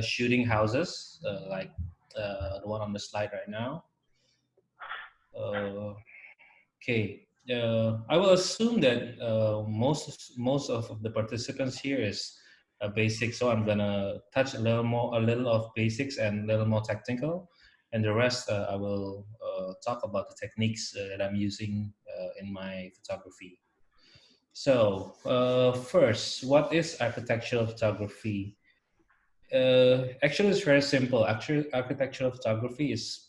shooting houses, like the one on the slide right now. Okay, I will assume that most of the participants here is basic, so I'm gonna touch a little of basics and a little more technical, and the rest I will talk about the techniques that I'm using in my photography. So first, what is architectural photography? Actually, it's very simple. Actually, architectural photography is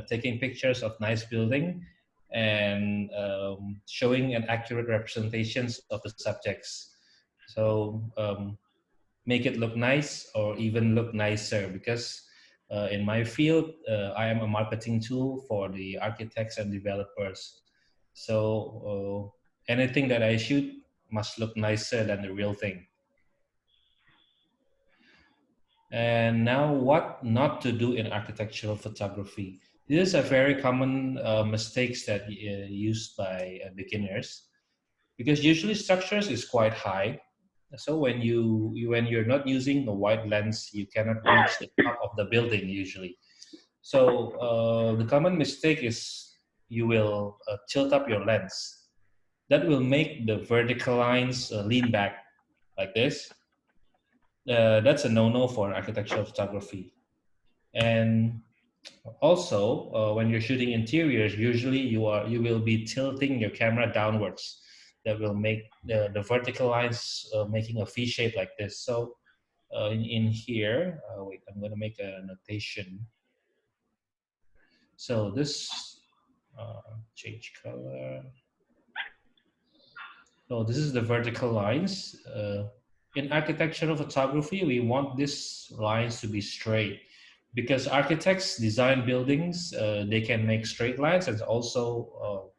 taking pictures of nice building and showing an accurate representations of the subjects. So make it look nice or even look nicer, because in my field, I am a marketing tool for the architects and developers. So anything that I shoot must look nicer than the real thing. And now, what not to do in architectural photography? These are very common mistakes that used by beginners, because usually structures is quite high. So when you're not using the wide lens, you cannot reach the top of the building usually. So the common mistake is you will tilt up your lens. That will make the vertical lines lean back like this. That's a no-no for architectural photography. And also, when you're shooting interiors, usually you will be tilting your camera downwards. That will make the vertical lines making a V shape like this. So in here, wait, I'm going to make a notation. So this change color. So this is the vertical lines. In architectural photography, we want these lines to be straight, because architects design buildings. They can make straight lines and also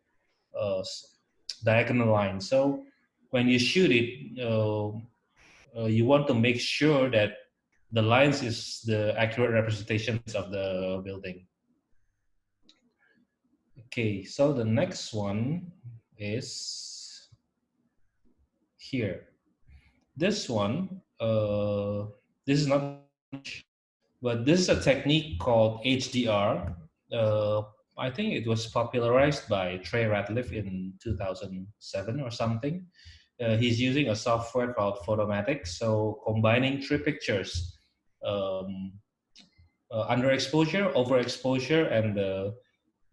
diagonal lines. So when you shoot it, you want to make sure that the lines is the accurate representations of the building. Okay, so the next one is here. This one, this is not, but this is a technique called HDR. Uh, I think it was popularized by Trey Ratliff in 2007 or something. He's using a software called Photomatic. So combining three pictures, um, underexposure, overexposure, and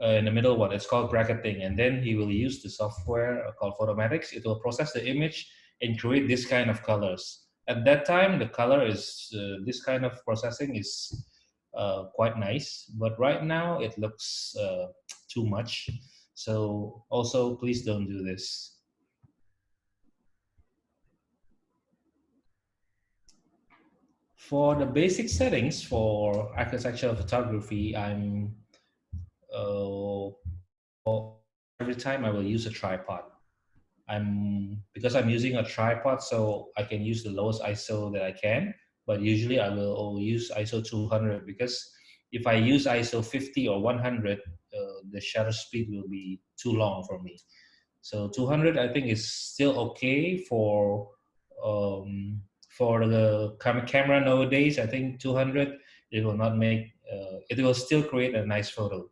in the middle one, it's called bracketing. And then he will use the software called Photomatics. It will process the image and create this kind of colors. At that time, the color is, this kind of processing is quite nice. But right now, it looks too much. So also, please don't do this. For the basic settings for architectural photography, I'm every time I will use a tripod. Because I'm using a tripod, so I can use the lowest ISO that I can. But usually I will use ISO 200, because if I use ISO 50 or 100, the shutter speed will be too long for me. So 200 I think is still okay for the camera nowadays. I think 200, it will not make it will still create a nice photo.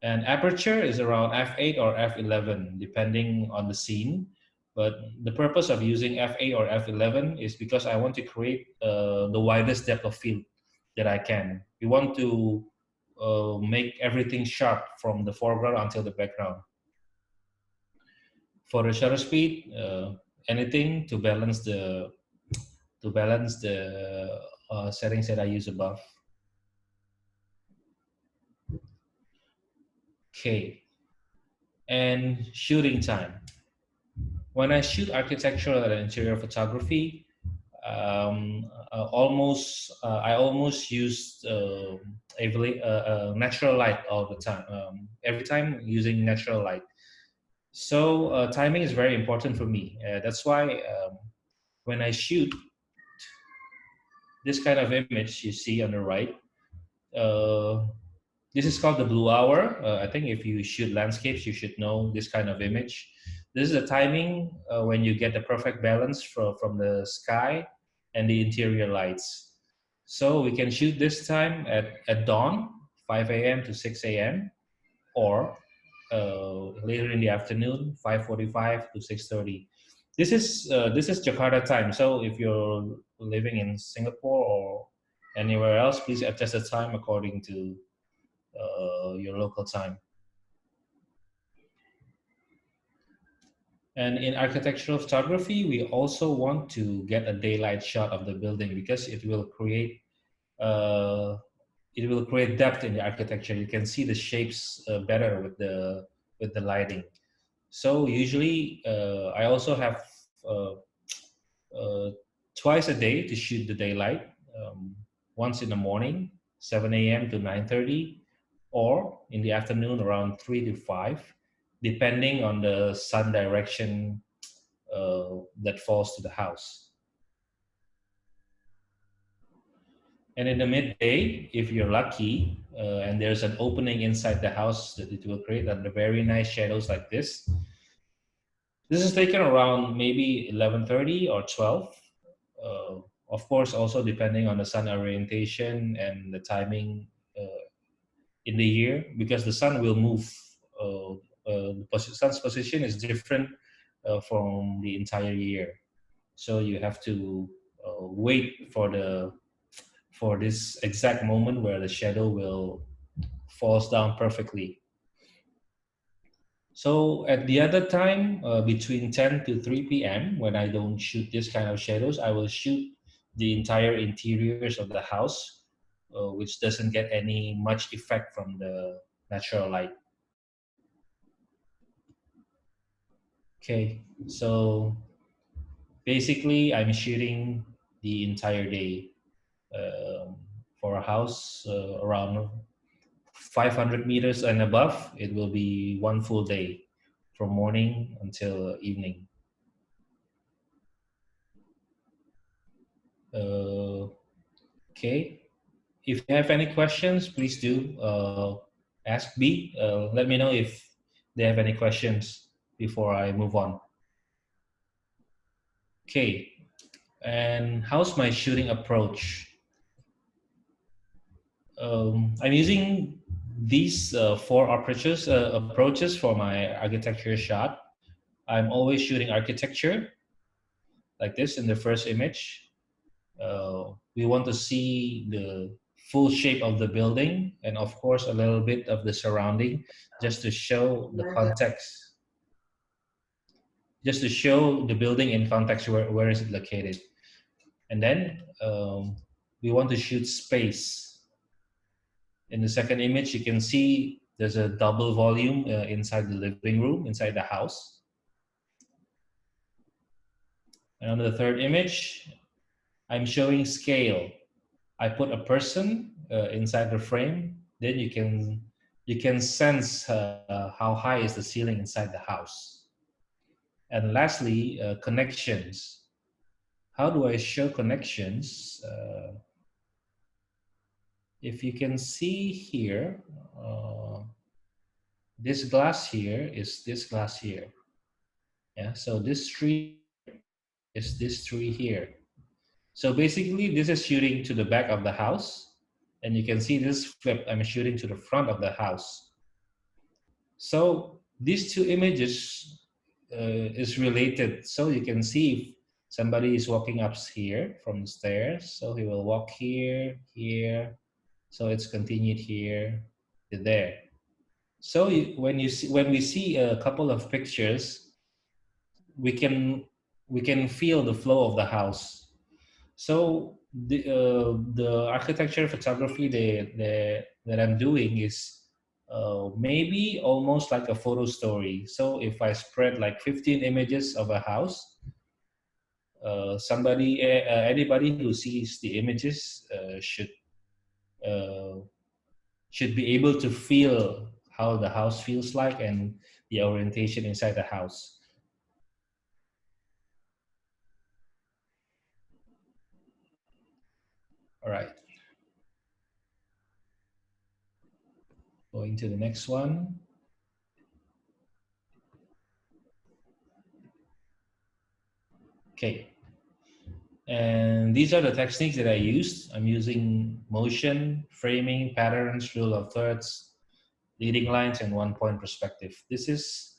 And aperture is around f8 or f11 depending on the scene. But the purpose of using f8 or f11 is because I want to create the widest depth of field that I can. We want to make everything sharp from the foreground until the background. For the shutter speed, anything to balance the settings that I use above. Okay, and shooting time. When I shoot architectural and interior photography, I almost use natural light all the time. Every time using natural light. So timing is very important for me. That's why when I shoot this kind of image you see on the right, uh, this is called the blue hour. I think if you shoot landscapes, you should know this kind of image. This is the timing when you get the perfect balance from the sky and the interior lights. So we can shoot this time at dawn, 5 a.m. to 6 a.m., or later in the afternoon, 5:45 to 6:30. This is Jakarta time. So if you're living in Singapore or anywhere else, please adjust the time according to your local time. And in architectural photography, we also want to get a daylight shot of the building because uh, it will create depth in the architecture. You can see the shapes better with the lighting. So usually, I also have uh, uh, twice a day to shoot the daylight. Once in the morning, 7 a.m. to 9:30, or in the afternoon around 3 to 5, depending on the sun direction that falls to the house. And in the midday, if you're lucky, and there's an opening inside the house, that it will create under very nice shadows like this. This is taken around maybe 11:30 or 12. Uh, of course, also depending on the sun orientation and the timing in the year, because the sun will move. The sun's position is different from the entire year, so you have to wait for this exact moment where the shadow will falls down perfectly. So at the other time, between 10 to 3 p.m., when I don't shoot this kind of shadows, I will shoot the entire interiors of the house, which doesn't get any much effect from the natural light. Okay, so basically, I'm shooting the entire day um, for a house around 500 meters and above. It will be one full day from morning until evening. Uh, okay. If you have any questions, please do ask B. Let me know if they have any questions before I move on. Okay. And how's my shooting approach? I'm using these four approaches for my architecture shot. I'm always shooting architecture like this in the first image. We want to see the full shape of the building and of course a little bit of the surrounding, just to show the context, just to show the building in context, where is it located. And then we want to shoot space. In the second image you can see there's a double volume inside the living room, inside the house. And on the third image I'm showing scale. I put a person inside the frame. Then you can sense how high is the ceiling inside the house. And lastly, connections. How do I show connections? If you can see here, this glass here is this glass here. Yeah, so this tree here is this tree here. So basically, this is shooting to the back of the house, and you can see this flip. I'm shooting to the front of the house. So these two images is related. So you can see if somebody is walking up here from the stairs. So he will walk here, here. So it's continued here to there. So when we see a couple of pictures, we can we can feel the flow of the house. So the architecture photography that I'm doing is maybe almost like a photo story. So if I spread like 15 images of a house, anybody who sees the images uh, should be able to feel how the house feels like and the orientation inside the house. All right, going to the next one. Okay. And these are the techniques that I used. I'm using motion, framing, patterns, rule of thirds, leading lines, and 1-point perspective. This is,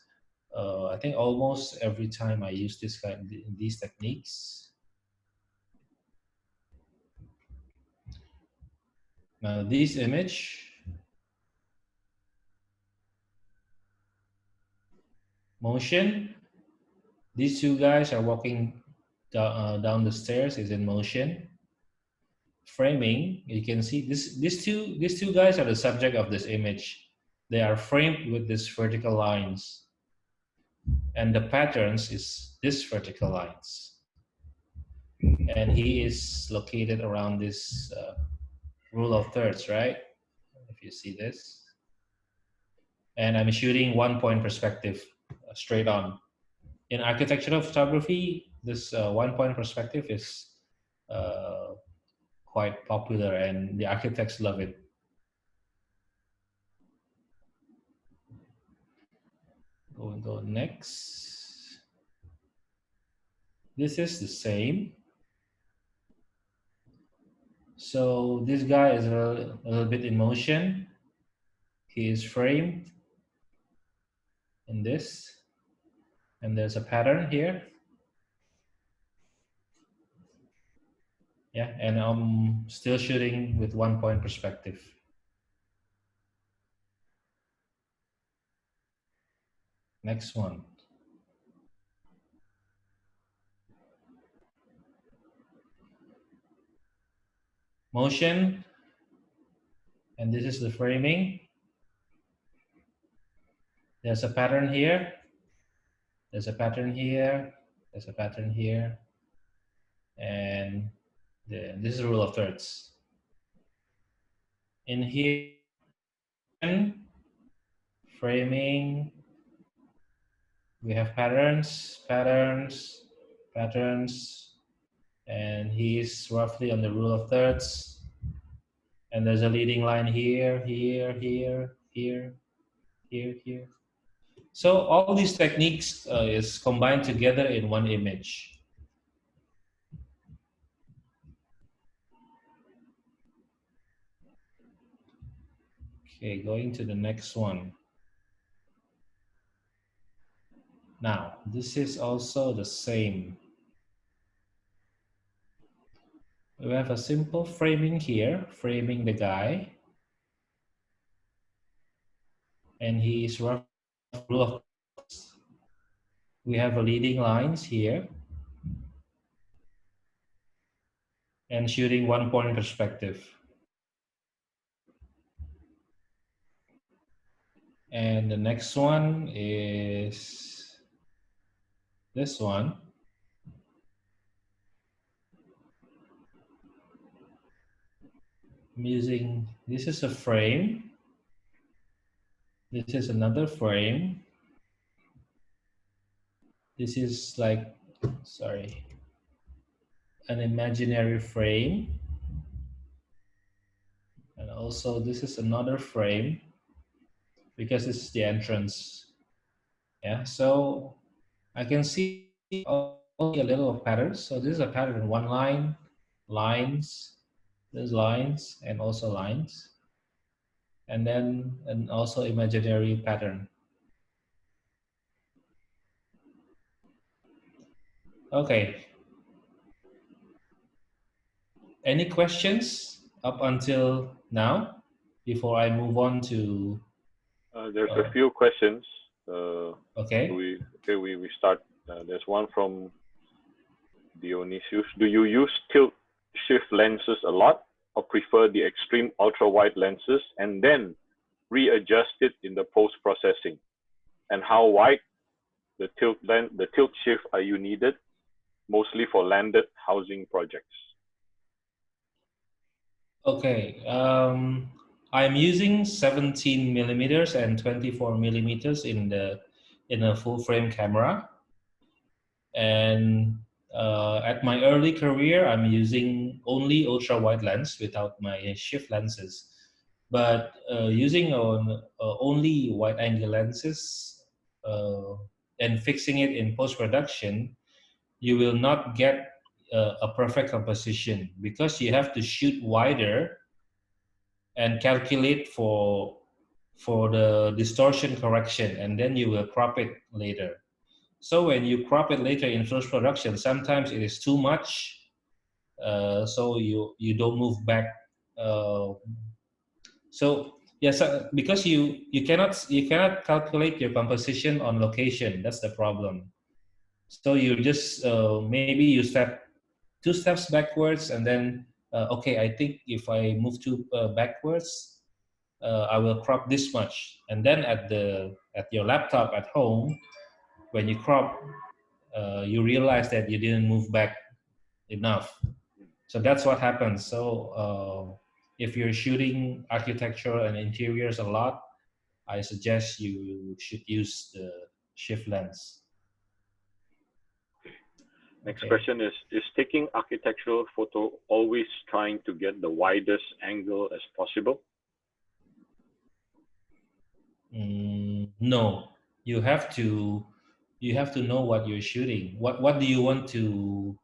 I think, almost every time I use these techniques. Now, this image, motion. These two guys are walking down the stairs. Is in motion. Framing, you can see these two guys are the subject of this image. They are framed with these vertical lines, and the patterns is this vertical lines, and he is located around this rule of thirds, right? If you see this, and I'm shooting 1-point perspective, straight on. In architectural photography, this 1-point perspective is uh, quite popular, and the architects love it. Go next. This is the same. So this guy is a little bit in motion. He is framed in this, and there's a pattern here. Yeah, and I'm still shooting with 1-point perspective. Next one. Motion, and this is the framing. There's a pattern here. There's a pattern here. There's a pattern here. And this is the rule of thirds. In here, framing, we have patterns, patterns, patterns, and he's roughly on the rule of thirds. And there's a leading line here, here, here, here, here, here. So all these techniques is combined together in one image. Okay, going to the next one. Now, this is also the same. We have a simple framing here, framing the guy. And he is roughly rule of thirds. We have a leading lines here. And shooting 1-point perspective. And the next one is this one. I'm using, this is a frame. This is another frame. This is like, sorry, an imaginary frame. And also this is another frame because this is the entrance. Yeah, so I can see only a little of patterns. So this is a pattern, one line, lines, there's lines, and also lines. And then and also imaginary pattern. Okay. Any questions up until now before I move on to? There's a few questions. Okay. We start. There's one from Dionysius. Do you use tilt shift lenses a lot, or prefer the extreme ultra wide lenses and then readjust it in the post processing? And how wide the tilt shift are you needed, mostly for landed housing projects? Okay. I'm using 17 millimeters and 24 millimeters in a full frame camera. And at my early career, I'm using only ultra wide lens without my shift lenses. But using only wide angle lenses and fixing it in post production, you will not get a perfect composition, because you have to shoot wider and calculate for the distortion correction, and then you will crop it later. So when you crop it later in post production, sometimes it is too much, so you don't move back. Uh, so yes, because you cannot calculate your composition on location. That's the problem. So you just maybe you step 2 steps backwards, and then okay, I think if I move backwards, I will crop this much, and then at your laptop at home, when you crop, you realize that you didn't move back enough. So that's what happens. So if you're shooting architecture and interiors a lot, I suggest you should use the shift lens. Next Okay. question is taking architectural photo always trying to get the widest angle as possible? No, you have to know what you're shooting. What do you want to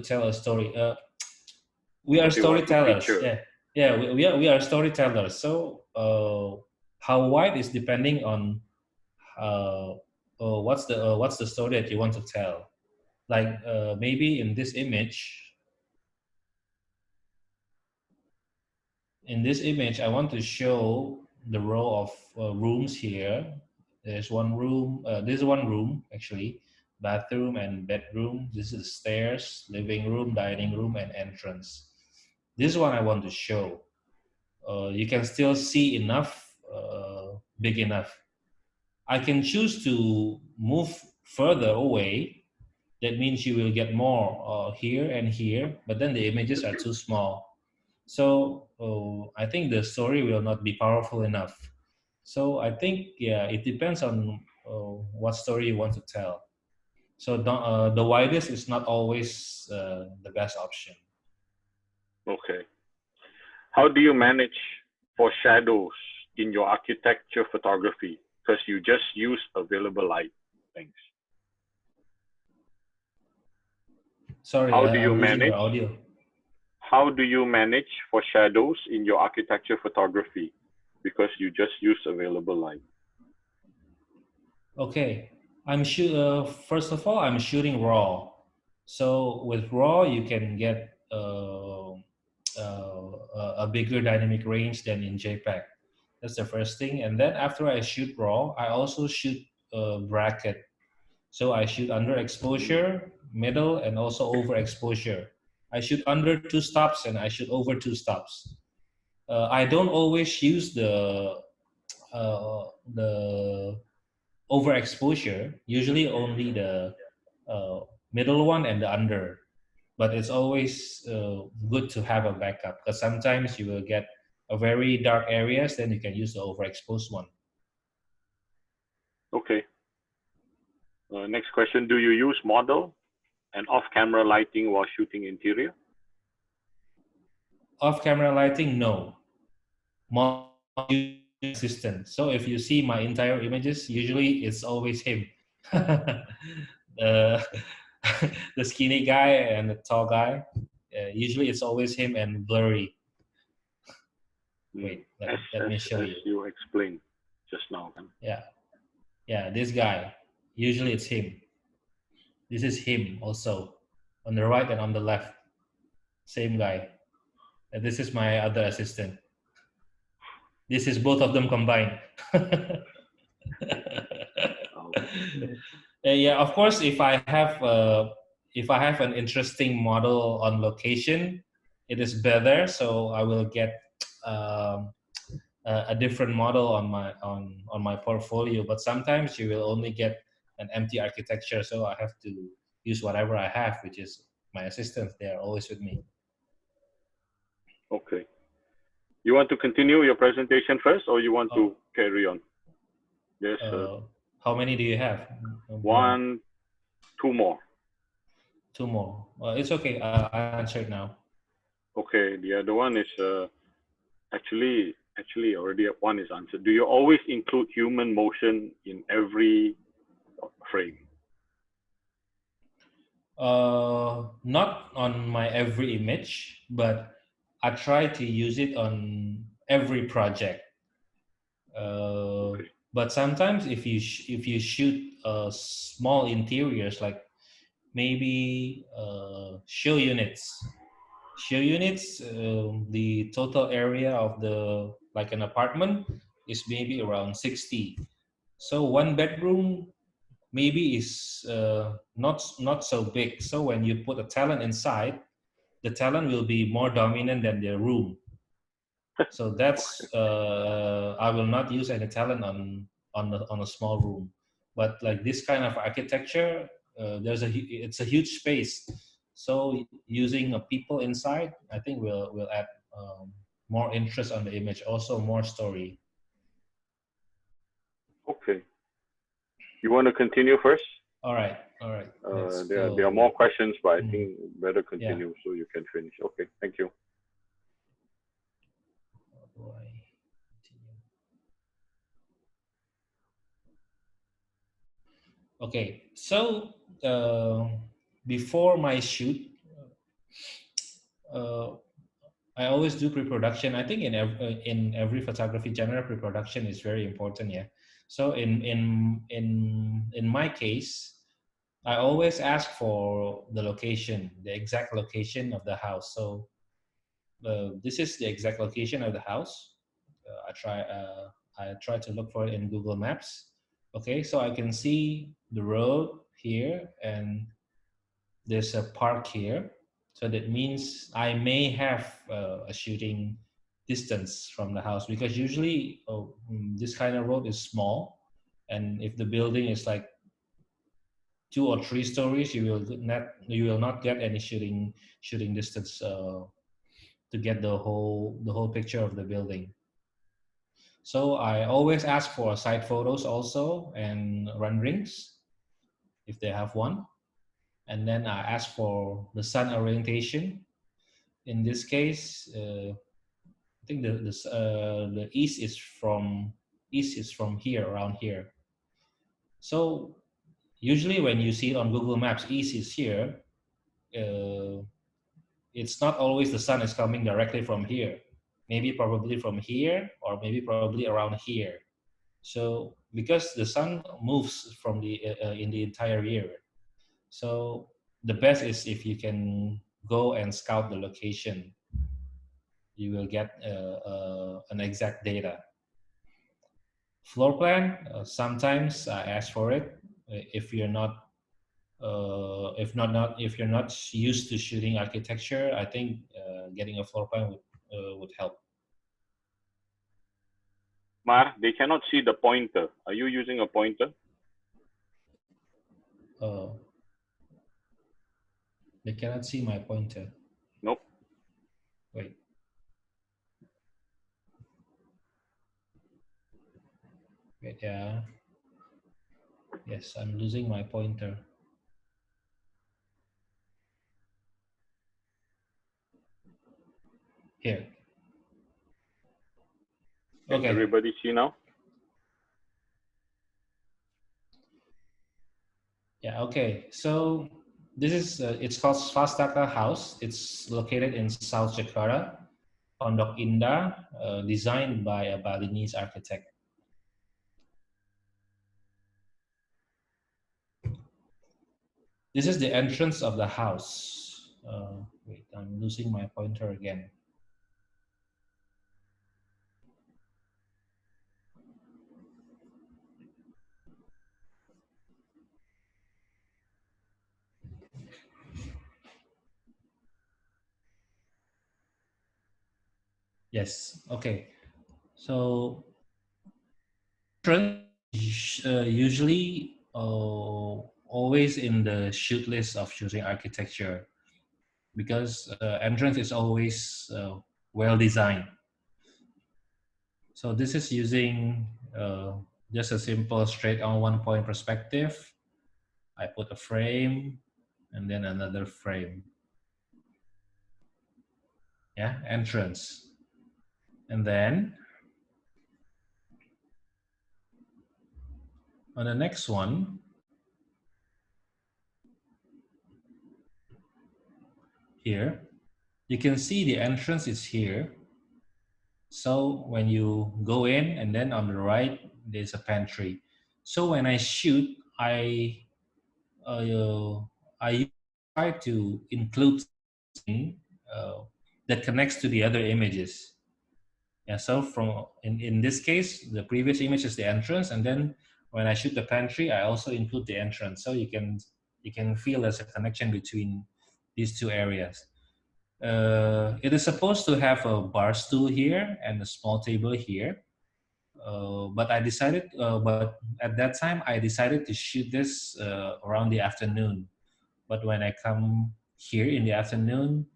tell a story? We are What do you want to storytellers. feature? Yeah, we are storytellers. So how wide is depending on uh, what's the story that you want to tell. Like maybe in this image, I want to show the row of rooms here. There's one room. This is one room actually, bathroom and bedroom. This is stairs, living room, dining room, and entrance. This one I want to show. You can still see enough, big enough. I can choose to move further away. That means you will get more here and here, but then the images are too small. So I think the story will not be powerful enough. So I think, yeah, it depends on what story you want to tell. So the widest is not always the best option. Okay. How do you manage for shadows in your architecture photography? Because you just use available light. Thanks. Sorry, How do you I'm losing your manage? audio. How do you manage for shadows in your architecture photography? Because you just use available light. Okay, first of all, I'm shooting raw. So with raw, you can get a bigger dynamic range than in JPEG. That's the first thing. And then after I shoot raw, I also shoot bracket. So I shoot under Mm. exposure, middle, and also over exposure. I shoot under 2 stops and I shoot over 2 stops. I don't always use the overexposure, usually only the uh, middle one and the under. But it's always good to have a backup, because sometimes you will get a very dark areas, then you can use the overexposed one. Okay. Next question. Do you use model and off-camera lighting while shooting interior? Off camera lighting, no. More assistant. So if you see my entire images, usually it's always him. the, the skinny guy and the tall guy. Usually it's always him and blurry. Mm. Wait, let me show As you. you explained just now. Yeah, yeah, this guy. Usually it's him. This is him also. On the right and on the left. Same guy. And this is my other assistant. This is both of them combined. Okay. Yeah, of course, if I have an interesting model on location, it is better. So I will get um, a different model on my portfolio. But sometimes you will only get an empty architecture, so I have to use whatever I have, which is my assistants. They are always with me. Okay. You want to continue your presentation first, or you want Oh, to carry on? There's uh, how many do you have? More, one, two more. two more. It's okay. I answered now. Okay. The other one is actually already one is answered. Do you always include human motion in every frame? Not on my every image, but I try to use it on every project. Uh, Okay. but sometimes if you shoot small interiors like maybe show units, the total area of the like an apartment is maybe around 60. So one bedroom maybe is not so big. So when you put a talent inside, the talent will be more dominant than the room. So that's I will not use any talent on a small room, but like this kind of architecture, it's a huge space. So using people inside, I think will add more interest on the image, also more story. Okay. You want to continue first? All right, let's There are more go. questions, but I Mhm. think better Yeah. continue so you can finish. Okay. Thank you. How do I continue? Okay, so before my shoot, uh, I always do pre-production. I think in every photography genre, pre-production is very important. Yeah. So in my case, I always ask for the location, the exact location of the house. So this is the exact location of the house. I try to look for it in Google Maps. Okay, so I can see the road here and there's a park here. So that means I may have a shooting distance from the house because usually this kind of road is small, and if the building is like 2 or 3 stories, you will not get any shooting distance to get the whole picture of the building. So I always ask for side photos also and renderings if they have one, and then I ask for the sun orientation. In this case, I think the east is from here around here. So usually when you see it on Google Maps, east is here. Uh, it's not always the sun is coming directly from here. Maybe probably from here, or maybe probably around here. So because the sun moves from the in the entire year, so the best is if you can go and scout the location, you will get an exact data. Floor plan, sometimes I ask for it. If you're not if you're not used to shooting architecture, I think getting a floor plan would help. Mar, they cannot see the pointer. Are you using a pointer? uh, they cannot see my pointer. Nope. Wait. Wait, yeah. Yes, I'm losing my pointer here. Can Okay. everybody see now? Yeah. Okay. So this is it's called Swastaka House. It's located in South Jakarta, Pondok Indah, designed by a Balinese architect. This is the entrance of the house. Wait, I'm losing my pointer again. Yes. Okay. So entrance usually always in the shoot list of choosing architecture because entrance is always well designed. So this is using just a simple straight on one point perspective. I put a frame and then another frame. Yeah, entrance. And then on the next one, here, you can see the entrance is here. So when you go in, and then on the right, there's a pantry. So when I shoot, uh, I try to include something that connects to the other images. Yeah, so in this case, the previous image is the entrance, and then when I shoot the pantry, I also include the entrance. So you can feel there's a connection between these two areas. It is supposed to have a bar stool here and a small table here. But at that time, I decided to shoot this around the afternoon. But when I come here in the afternoon,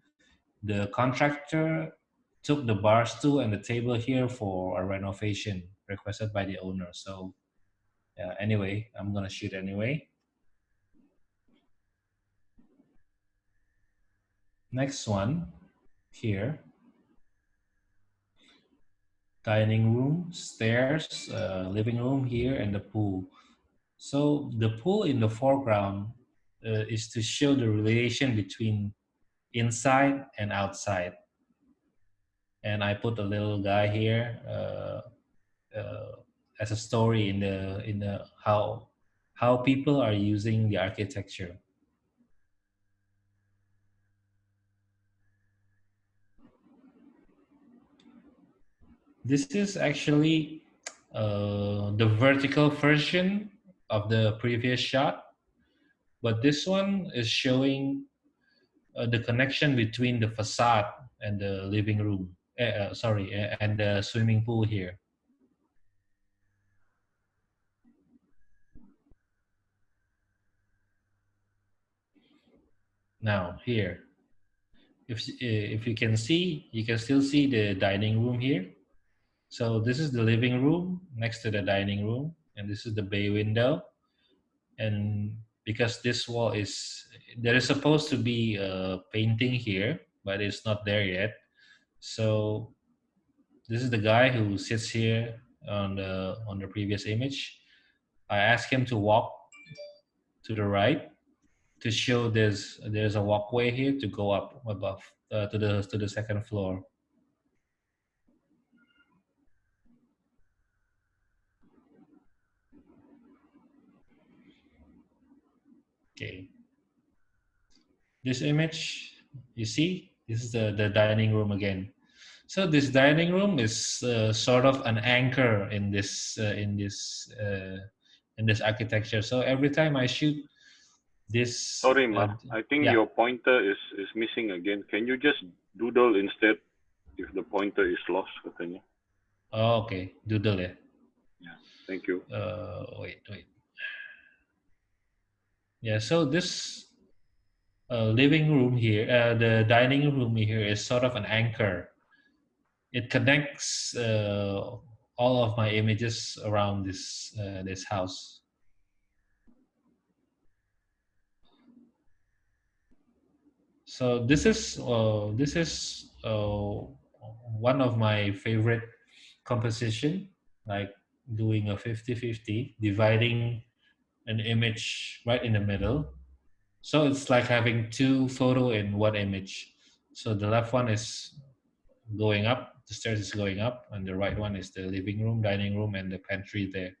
the contractor took the bar stool and the table here for a renovation requested by the owner. So anyway, I'm gonna shoot anyway. Next one here, dining room, stairs, living room here, and the pool. So the pool in the foreground is to show the relation between inside and outside. And I put a little guy here as a story in the how people are using the architecture. This is actually the vertical version of the previous shot, but this one is showing the connection between the facade and the living room. And the swimming pool here. Now here, if you can see, you can still see the dining room here. So this is the living room next to the dining room, and this is the bay window. And because this wall is, there is supposed to be a painting here, but it's not there yet. So this is the guy who sits here on the previous image. I asked him to walk to the right to show there's a walkway here to go up above to the second floor. Okay, this image, you see, this is the dining room again. So this dining room is sort of an anchor in this architecture. So every time I shoot this, Sorry, Ma. I think yeah. your pointer is missing again. Can you just doodle instead if the pointer is lost, katanya? Oh, okay, doodle it. Yeah. Thank you. Wait. Yeah. So this living room here, the dining room here is sort of an anchor. It connects all of my images around this house. So this is one of my favorite composition, like doing a 50-50, dividing an image right in the middle. So it's like having two photo in one image. So the left one is going up, the stairs is going up, and the right one is the living room, dining room, and the pantry there.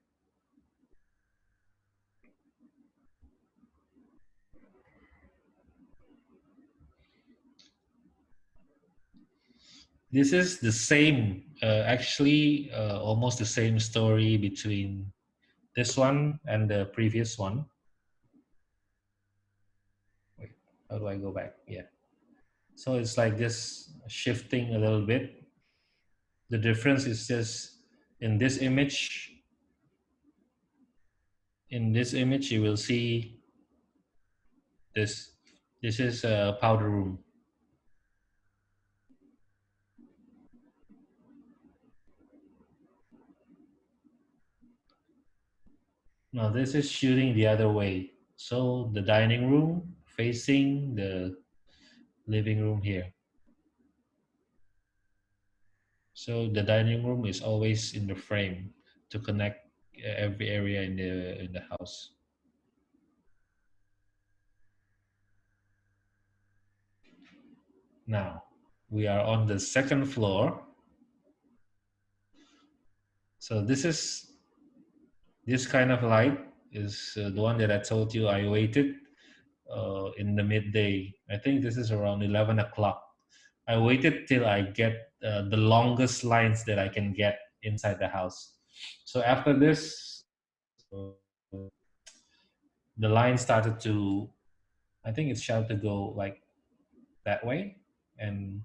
This is the same, actually, almost the same story between this one and the previous one. Wait, how do I go back? Yeah. So it's like this shifting a little bit. The difference is just in this image. In this image, you will see this. This is a powder room. Now this is shooting the other way. So the dining room facing the living room here. So the dining room is always in the frame to connect every area in the house. Now we are on the second floor. So this kind of light is the one that I told you I waited in the midday. I think this is around 11 o'clock. I waited till I get the longest lines that I can get inside the house. So after this, the line started to, I think it started to go like that way, and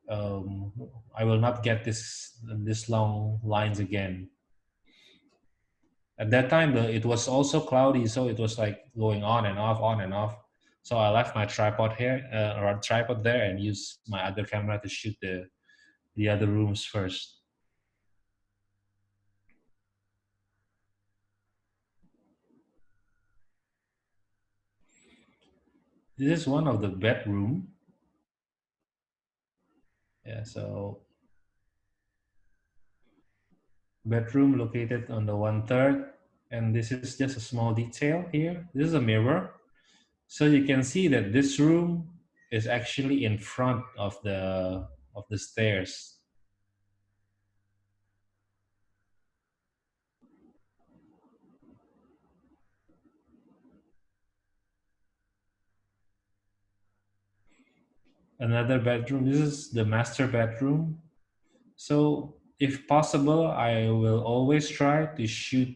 um, I will not get this long lines again. At that time, it was also cloudy, so it was like going on and off, on and off. So I left my tripod here, or a tripod there, and used my other camera to shoot the other rooms first. This is one of the bedroom. Yeah, so bedroom located on the 1/3, and this is just a small detail here. This is a mirror, so you can see that this room is actually in front of the stairs. Another bedroom. This is the master bedroom. So if possible, I will always try to shoot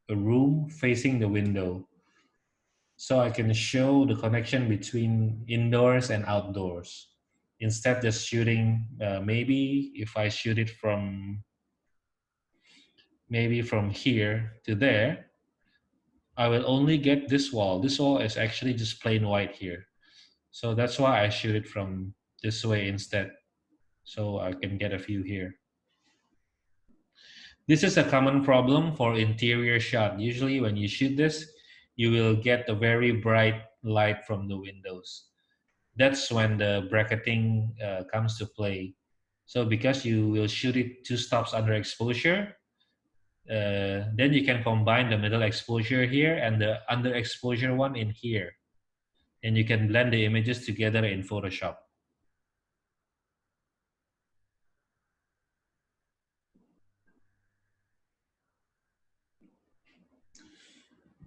a room facing the window, so I can show the connection between indoors and outdoors. Instead, just shooting, maybe if I shoot it from maybe from here to there, I will only get this wall. This wall is actually just plain white here. So that's why I shoot it from this way instead. So I can get a view here. This is a common problem for interior shot. Usually when you shoot this, you will get a very bright light from the windows. That's when the bracketing comes to play. So because you will shoot it two stops under exposure, then you can combine the middle exposure here and the under exposure one in here. And you can blend the images together in Photoshop.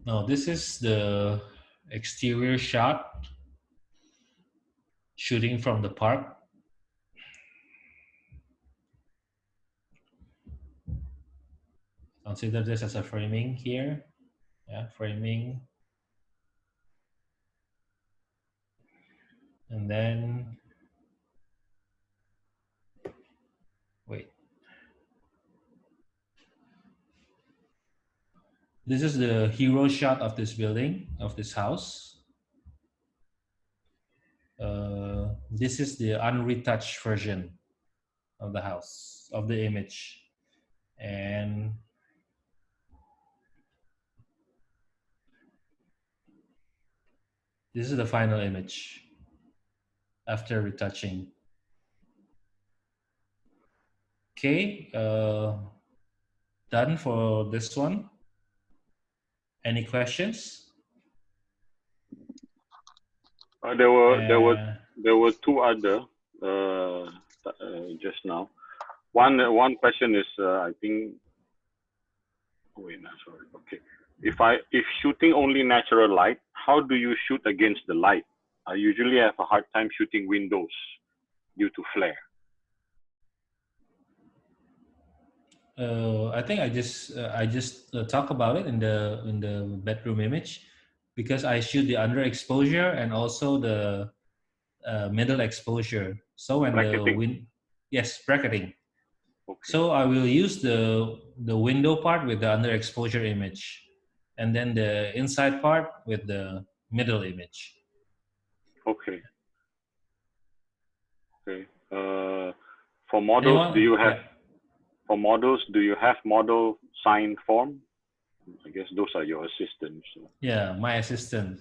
Now this is the exterior shot shooting from the park. Consider this as a framing here. Yeah, framing. And then, wait. This is the hero shot of this building, of this house. This is the unretouched version of the house, of the image. And this is the final image after retouching. Okay, done for this one. Any questions? There were Uh, there were two other just now. One question is I think. Oh, wait, no, sorry. Okay, if shooting only natural light, how do you shoot against the light? I usually have a hard time shooting windows due to flare. I think I just talk about it in the bedroom image, because I shoot the underexposure and also the middle exposure. So when the Bracketing. wind, yes, bracketing. Okay. So I will use the window part with the underexposure image, and then the inside part with the middle image. Okay. Okay. For models, do Anyone? you have Yeah, model sign form? I guess those are your assistants. So. yeah, my assistant.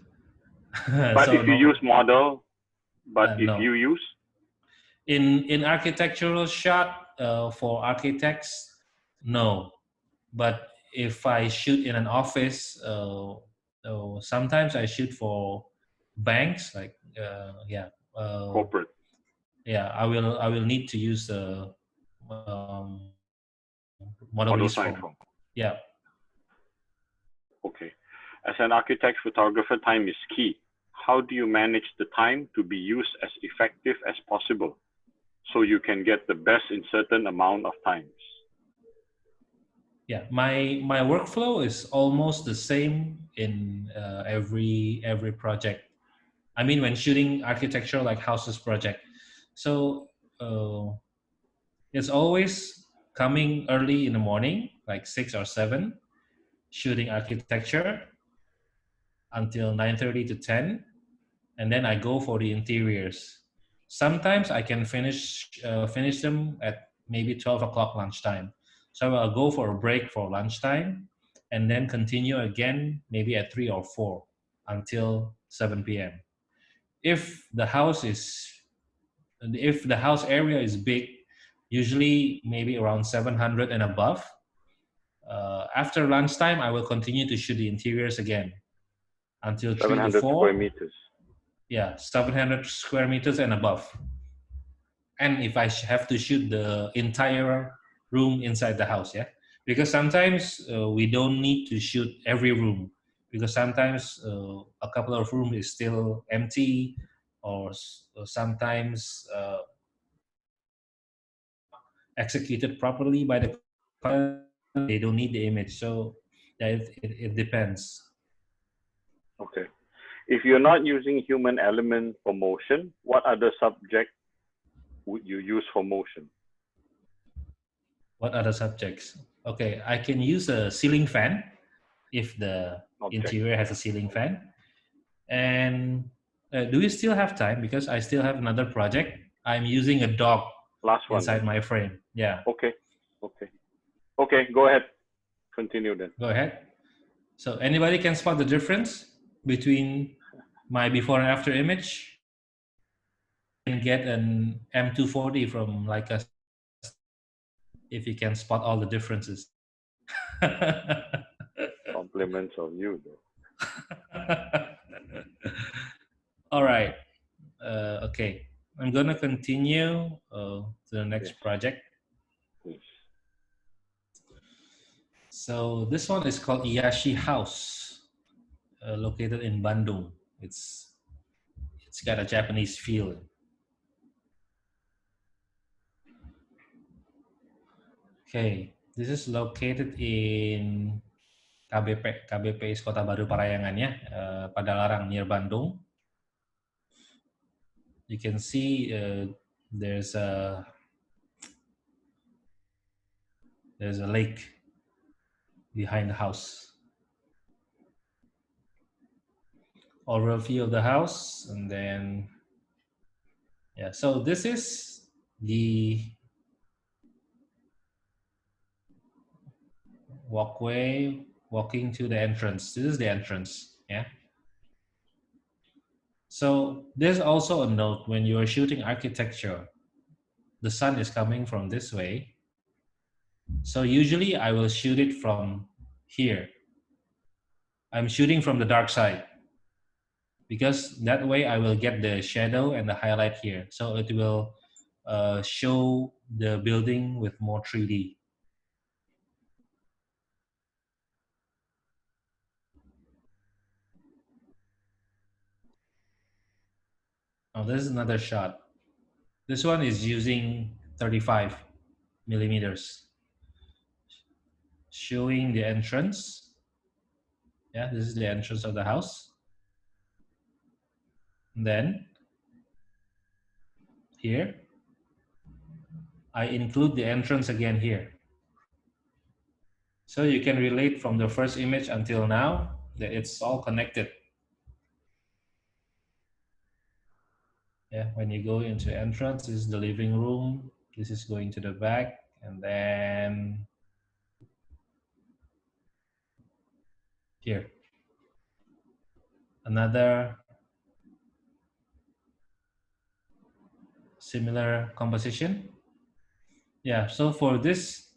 But So if you use no, model, but if no. you use, In architectural shot for architects, no. But if I shoot in an office, sometimes I shoot for banks, like yeah, corporate yeah, I will need to use the model model release science form. form. Yeah. Okay. As an architect photographer, time is key. How do you manage the time to be used as effective as possible so you can get the best in certain amount of times? Yeah, my workflow is almost the same in every project. I mean, when shooting architecture like houses project, so uh, it's always coming early in the morning, like 6 or 7, shooting architecture until 9:30 to 10, and then I go for the interiors. Sometimes I can finish them at maybe 12 o'clock lunchtime. So I'll go for a break for lunchtime, and then continue again maybe at 3 or 4 until 7 p.m. If the house is if the house area is big, usually maybe around 700 and above. After lunchtime, I will continue to shoot the interiors again until 3 to 700 square 4. meters. Yeah, 700 square meters and above. And if I have to shoot the entire room inside the house, yeah, because sometimes we don't need to shoot every room, because sometimes a couple of rooms is still empty, or sometimes executed properly by the client, they don't need the image. So yeah, it depends. Okay. If you're not using human element for motion, what other subject would you use for motion? What other subjects? Okay, I can use a ceiling fan if the Object. interior has a ceiling fan. And do we still have time? Because I still have another project. I'm using a dog Last one then. inside my frame. Yeah, Okay. Okay. Okay, go ahead. Continue then. go ahead. So anybody can spot the difference between my before and after image? You can get an M240 from Leica if you can spot all the differences. Compliments on you though. All right. Okay. I'm gonna continue to the Yes, next project. please. So this one is called Iyashi House, located in Bandung. It's got a Japanese feel. Okay, this is located in KBP is Kota Baru Parayangan ya, Padalarang near Bandung. You can see there's a lake behind the house. Overview of the house, and then yeah. So this is the walkway walking to the entrance. This is the entrance. Yeah. So there's also a note when you are shooting architecture, the sun is coming from this way. So usually I will shoot it from here. I'm shooting from the dark side because that way I will get the shadow and the highlight here. So it will show the building with more 3D. Now this is another shot. This one is using 35 millimeters, showing the entrance. Yeah, this is the entrance of the house. And then here, I include the entrance again here. So you can relate from the first image until now that it's all connected. Yeah, when you go into entrance, this is the living room. This is going to the back, and then here, another similar composition. Yeah, so for this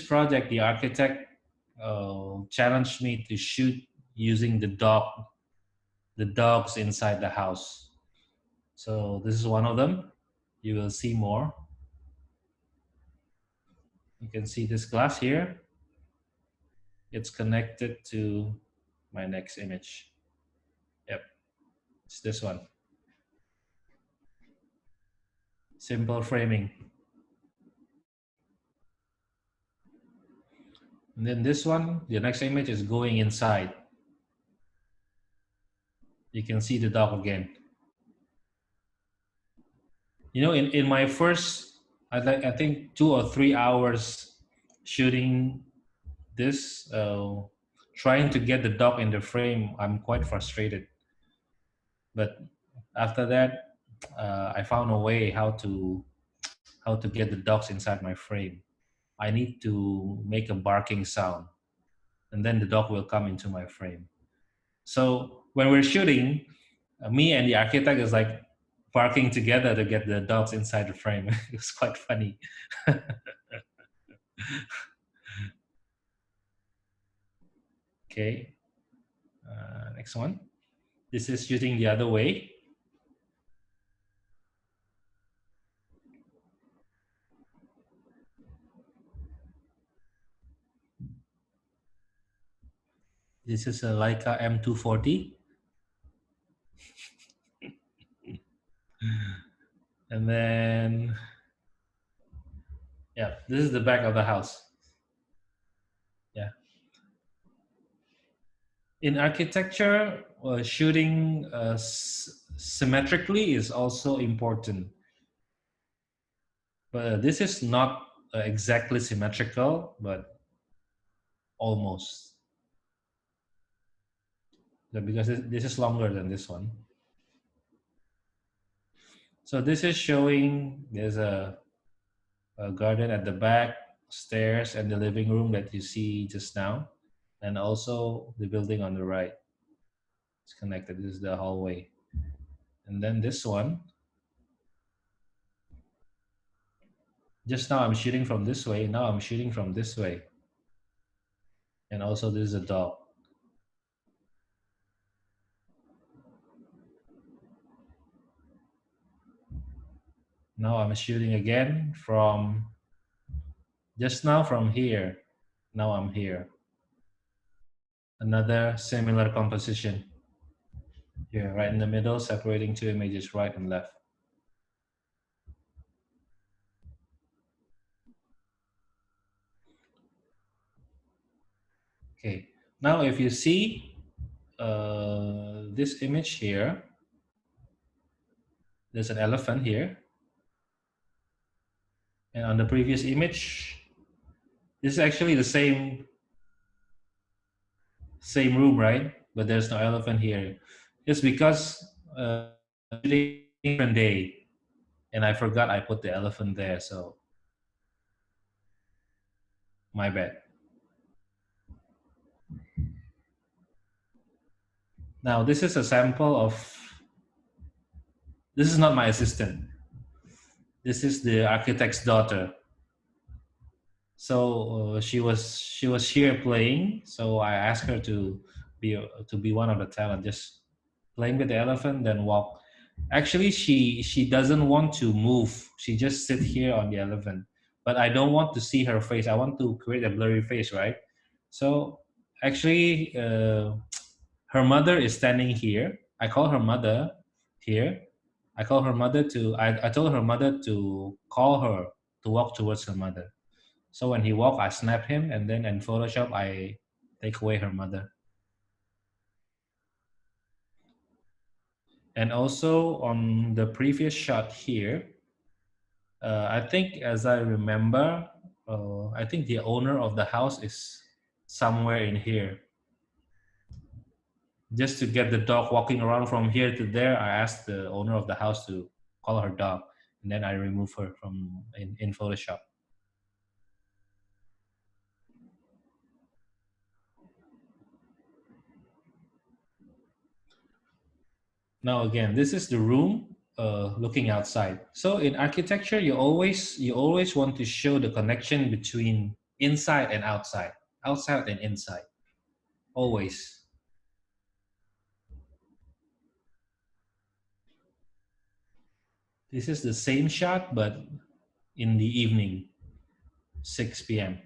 project, the architect challenged me to shoot using the dogs inside the house. So this is one of them. You will see more. You can see this glass here. It's connected to my next image. Yep, it's this one. Simple framing. And then this one, the next image is going inside. You can see the dog again. You know, in my first, I think 2 or 3 hours shooting this, trying to get the dog in the frame, I'm quite frustrated. But after that, I found a way how to get the dogs inside my frame. I need to make a barking sound, and then the dog will come into my frame. So when we're shooting, me and the architect is like barking together to get the dogs inside the frame. It's quite funny. Okay, next one. This is shooting the other way. This is a Leica M240. And then, yeah, this is the back of the house. Yeah. In architecture, shooting symmetrically is also important. But this is not exactly symmetrical, but almost. Because this is longer than this one. So this is showing there's a garden at the back, stairs, and the living room that you see just now, and also the building on the right. It's connected. This is the hallway. And then this one, just now I'm shooting from this way. Now I'm shooting from this way. And also this is a dog. Now I'm shooting again from just now from here. Now I'm here. Another similar composition. Here, right in the middle, separating two images, right and left. Okay, now if you see this image here, there's an elephant here. And on the previous image, this is actually the same room, right? But there's no elephant here. It's because different day, and I forgot I put the elephant there, so my bad. Now this is a sample of. This is not my assistant. This is the architect's daughter. So she was here playing. So I asked her to be one of the talent, just playing with the elephant, then walk. Actually, she doesn't want to move. She just sit here on the elephant. But I don't want to see her face. I want to create a blurry face, right? So actually, her mother is standing here. I call her mother here. I call her mother to. I told her mother to call her to walk towards her mother. So when he walk, I snap him, and then in Photoshop, I take away her mother. And also on the previous shot here, I think as I remember, I think the owner of the house is somewhere in here. Just to get the dog walking around from here to there, I asked the owner of the house to call her dog, and then I remove her from in Photoshop. Now again, this is the room looking outside. So in architecture, you always want to show the connection between inside and outside and inside, always. This is the same shot, but in the evening, 6 p.m.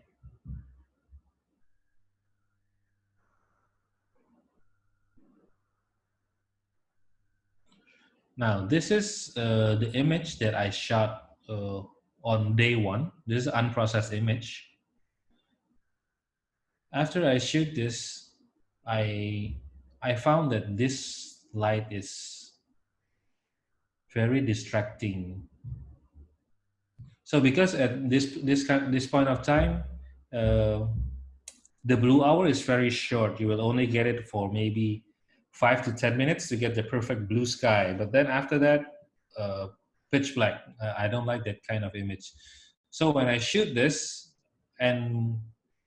Now, this is the image that I shot on day one. This is an unprocessed image. After I shoot this, I I found that this light is very distracting. So because at this point of time, uh, the blue hour is very short. You will only get it for maybe 5 to 10 minutes to get the perfect blue sky. But then after that, pitch black. I don't like that kind of image. So when I shoot this, and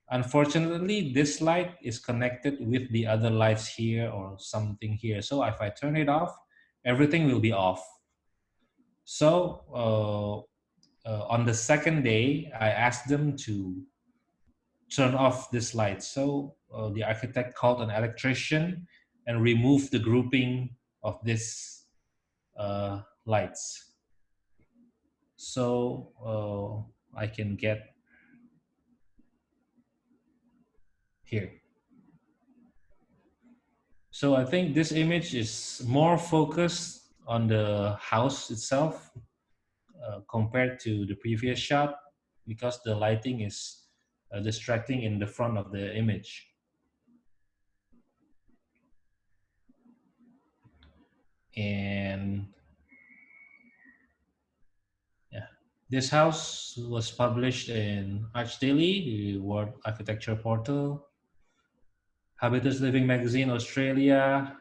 unfortunately, this light is connected with the other lights here or something here. So if I turn it off, everything will be off. So on the second day, I asked them to turn off this light. So the architect called an electrician and removed the grouping of this lights. So I can get here. So I think this image is more focused on the house itself compared to the previous shot because the lighting is distracting in the front of the image. And yeah, this house was published in Arch Daily, the World Architecture Portal, Habitus Living Magazine Australia,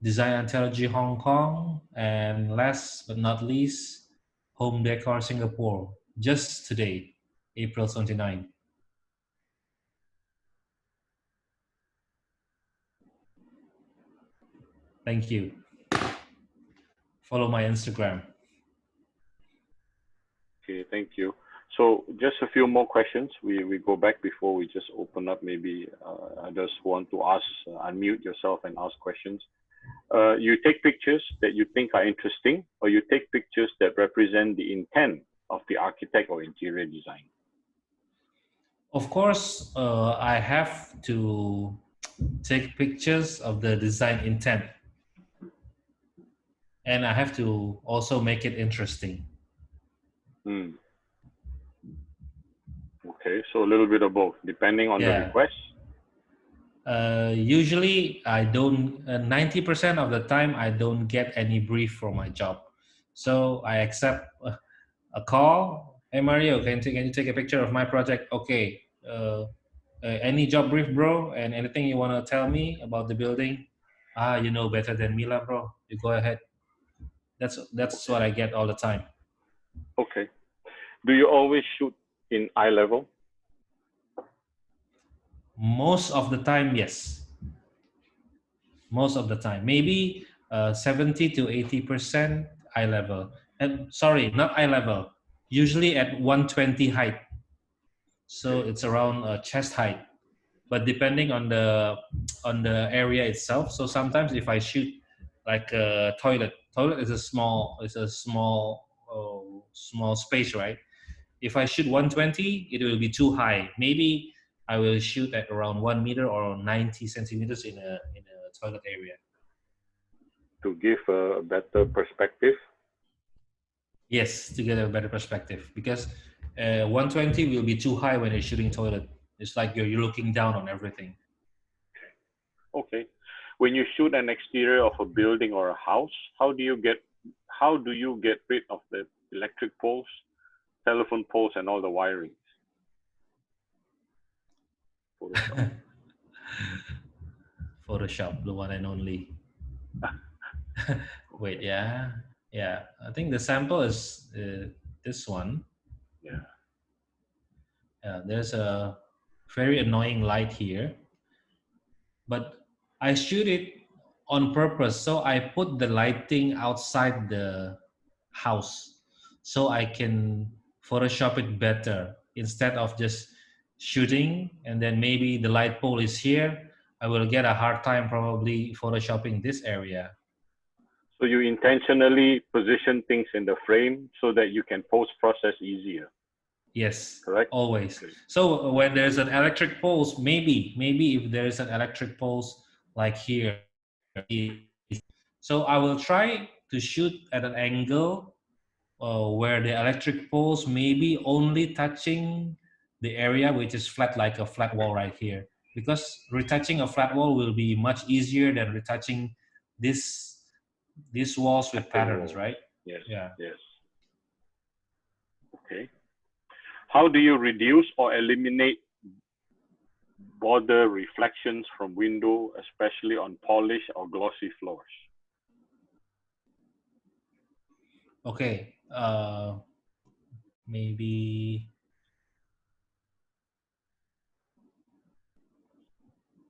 Design Anthology Hong Kong, and last but not least, Home Decor Singapore, just today, April 29. Thank you. Follow my Instagram. Okay, thank you. So just a few more questions. We go back before we just open up. Maybe others want to ask, unmute yourself and ask questions. You take pictures that you think are interesting, or you take pictures that represent the intent of the architect or interior design. Of course, I have to take pictures of the design intent, and I have to also make it interesting. Okay, so a little bit of both, depending on the request. Usually, I don't. 90% of the time, I don't get any brief for my job, so I accept a call. Hey Mario, can you take a picture of my project? Okay. Any job brief, bro, and anything you want to tell me about the building? You know better than me, lah, bro. You go ahead. That's what I get all the time. Okay. Do you always shoot in eye level? Most of the time, yes. Most of the time, maybe 70 to 80% eye level. And sorry, not eye level. Usually at 120 height, so Okay. it's around chest height. But depending on the area itself, so sometimes if I shoot like a toilet is a small space, right? If I shoot 120, it will be too high. Maybe I will shoot at around 1 meter or 90 centimeters in a toilet area. To give a better perspective? Yes, to get a better perspective, because 120 will be too high when you're shooting toilet. It's like you're looking down on everything. Okay. When you shoot an exterior of a building or a house, how do you get rid of the electric poles, telephone poles, and all the wiring? Photoshop. Photoshop, the one and only. Wait, yeah. I think the sample is this one. Yeah. There's a very annoying light here, but I shoot it on purpose. So I put the lighting outside the house so I can Photoshop it better instead of just shooting and then maybe the light pole is here. I will get a hard time probably Photoshopping this area. So you intentionally position things in the frame so that you can post process easier, Yes, correct? always. Okay. So when there's an electric pulse, maybe if there's an electric pulse like here, so I will try to shoot at an angle where the electric poles may be only touching the area which is flat, like a flat wall right here, because retouching a flat wall will be much easier than retouching this these walls with Pattern patterns, wall. right? Yes, Yeah. yes. Okay. How do you reduce or eliminate border reflections from window, especially on polished or glossy floors? Okay. Maybe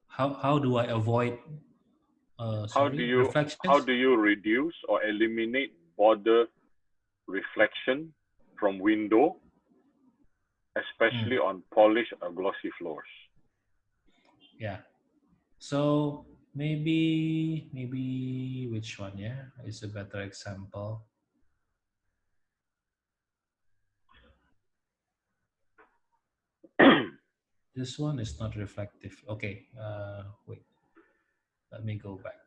how do I avoid How do sorry, you how reflections? do you reduce or eliminate border reflection from window, especially Mm, on polished or glossy floors? yeah. So maybe which one? Yeah, is a better example. This one is not reflective. Okay. Wait. Let me go back.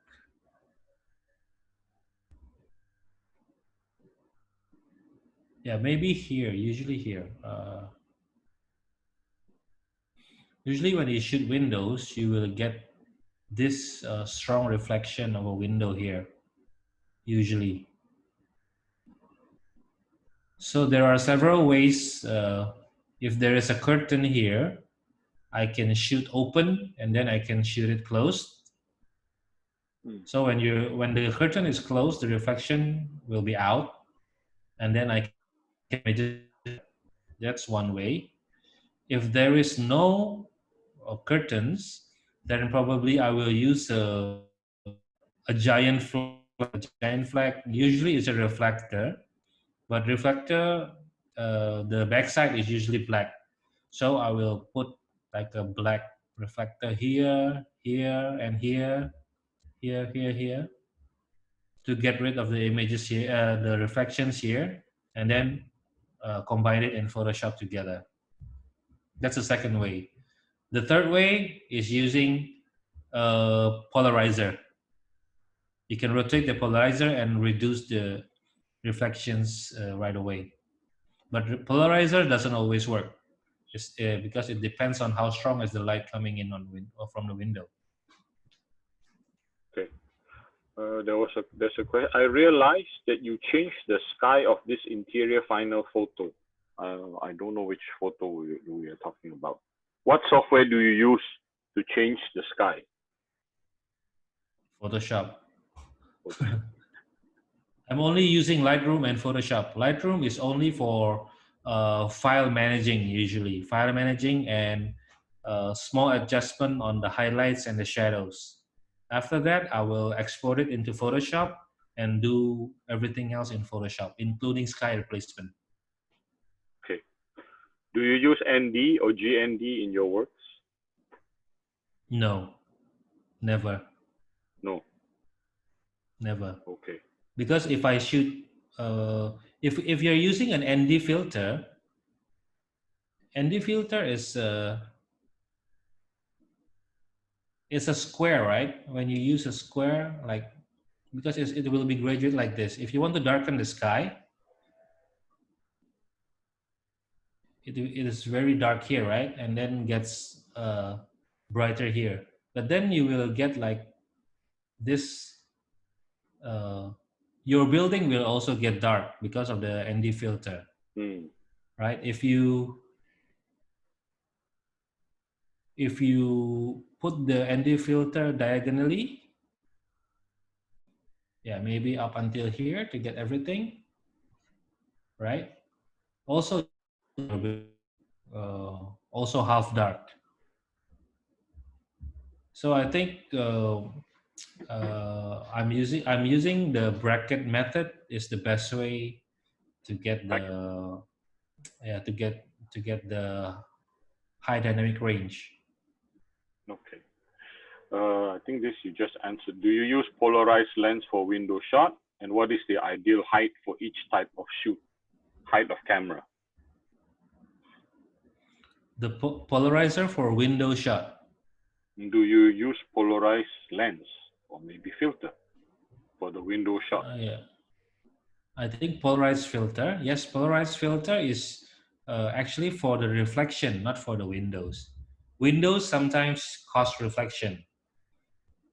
Yeah, maybe here. Usually here. Usually when you shoot windows, you will get this strong reflection of a window here. Usually. So there are several ways. If there is a curtain here, I can shoot open and then I can shoot it closed. Hmm. So when the curtain is closed, the reflection will be out, and then I can images like that. That's one way. If there is no curtains, then probably I will use a giant flag. A giant flag usually is a reflector, but reflector the backside is usually black. So I will put like a black reflector here, here, and here, here, to get rid of the images here, the reflections here, and then combine it in Photoshop together. That's the second way. The third way is using a polarizer. You can rotate the polarizer and reduce the reflections right away. But the polarizer doesn't always work. It's, because it depends on how strong is the light coming in or from the window. Okay. There's a question. I realized that you changed the sky of this interior final photo. I don't know which photo we are talking about. What software do you use to change the sky? Photoshop. Photoshop. I'm only using Lightroom and Photoshop. Lightroom is only for file managing, usually file managing and small adjustment on the highlights and the shadows. After that, I will export it into Photoshop and do everything else in Photoshop, including sky replacement. Okay. Do you use ND or GND in your works? No, never, No. never. Okay. Because if I shoot, if you're using an ND filter, ND filter is it's a square, right? When you use a square, like because it will be graduate like this. If you want to darken the sky, it is very dark here, right? And then gets brighter here. But then you will get like this. Uh, your building will also get dark because of the ND filter, Hmm. right? If you put the ND filter diagonally, yeah, maybe up until here to get everything, right? Also, also half dark. So I think I'm using the bracket method is the best way to get I, the yeah to get the high dynamic range. okay. I think this you just answered. Do you use polarized lens for window shot? And what is the ideal height for each type of shoot, height of camera? The polarizer for window shot. Do you use polarized lens or maybe filter for the window shot? Yeah, I think polarized filter. Yes, polarized filter is actually for the reflection, not for the windows. Windows sometimes cause reflection.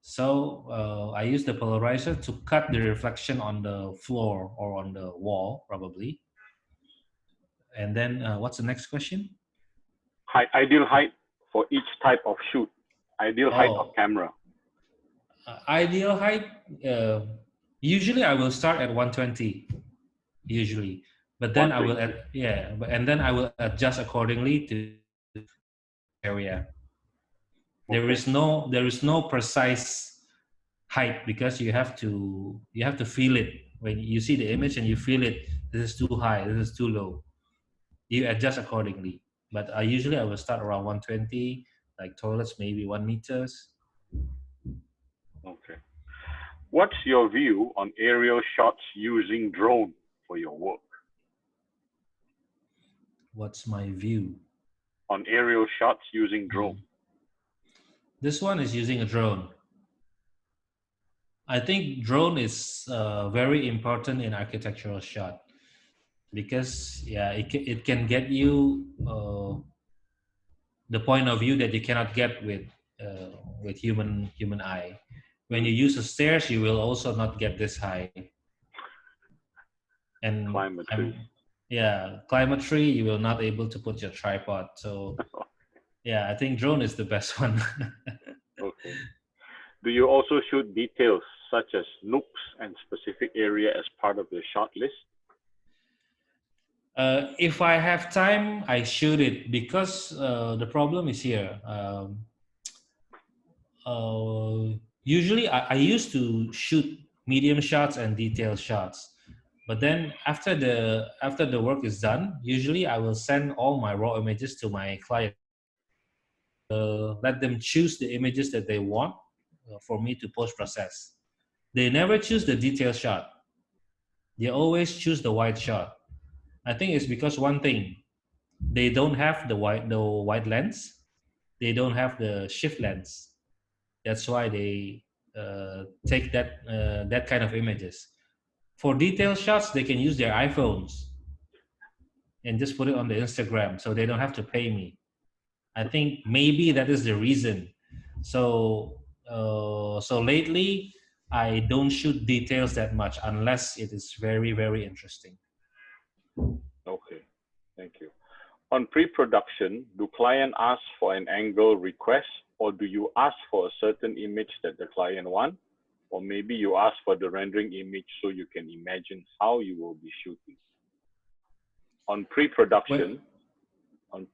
So I use the polarizer to cut the reflection on the floor or on the wall, probably. And then what's the next question? Ideal height for each type of shoot, ideal height of Oh, camera. ideal height. Usually, I will start at 120. Usually, but then I will 120. and then I will adjust accordingly to area. Okay. There is no precise height because you have to feel it when you see the image and you feel it. This is too high. This is too low. You adjust accordingly. But I will start around 120, like toilets maybe 1 meters. Okay. What's your view on aerial shots using drone for your work? What's my view? On aerial shots using drone. This one is using a drone. I think drone is very important in architectural shot because it can get you the point of view that you cannot get with human eye. When you use the stairs, you will also not get this high. And Climatry. climatry, you will not able to put your tripod. So yeah, I think drone is the best one. Okay. Do you also shoot details such as nooks and specific area as part of the shot list? If I have time, I shoot it because the problem is here. Usually, I used to shoot medium shots and detail shots, but then after the work is done, usually I will send all my raw images to my client. Let them choose the images that they want for me to post process. They never choose the detail shot. They always choose the wide shot. I think it's because one thing, they don't have the wide lens. They don't have the shift lens. That's why they take that kind of images. For detail shots, they can use their iPhones and just put it on the Instagram, so they don't have to pay me. I think maybe that is the reason. So lately, I don't shoot details that much unless it is very interesting. Okay. Thank you. On pre-production, do client ask for an angle request or do you ask for a certain image that the client want? Or maybe you ask for the rendering image so you can imagine how you will be shooting. On Well, pre-production, on,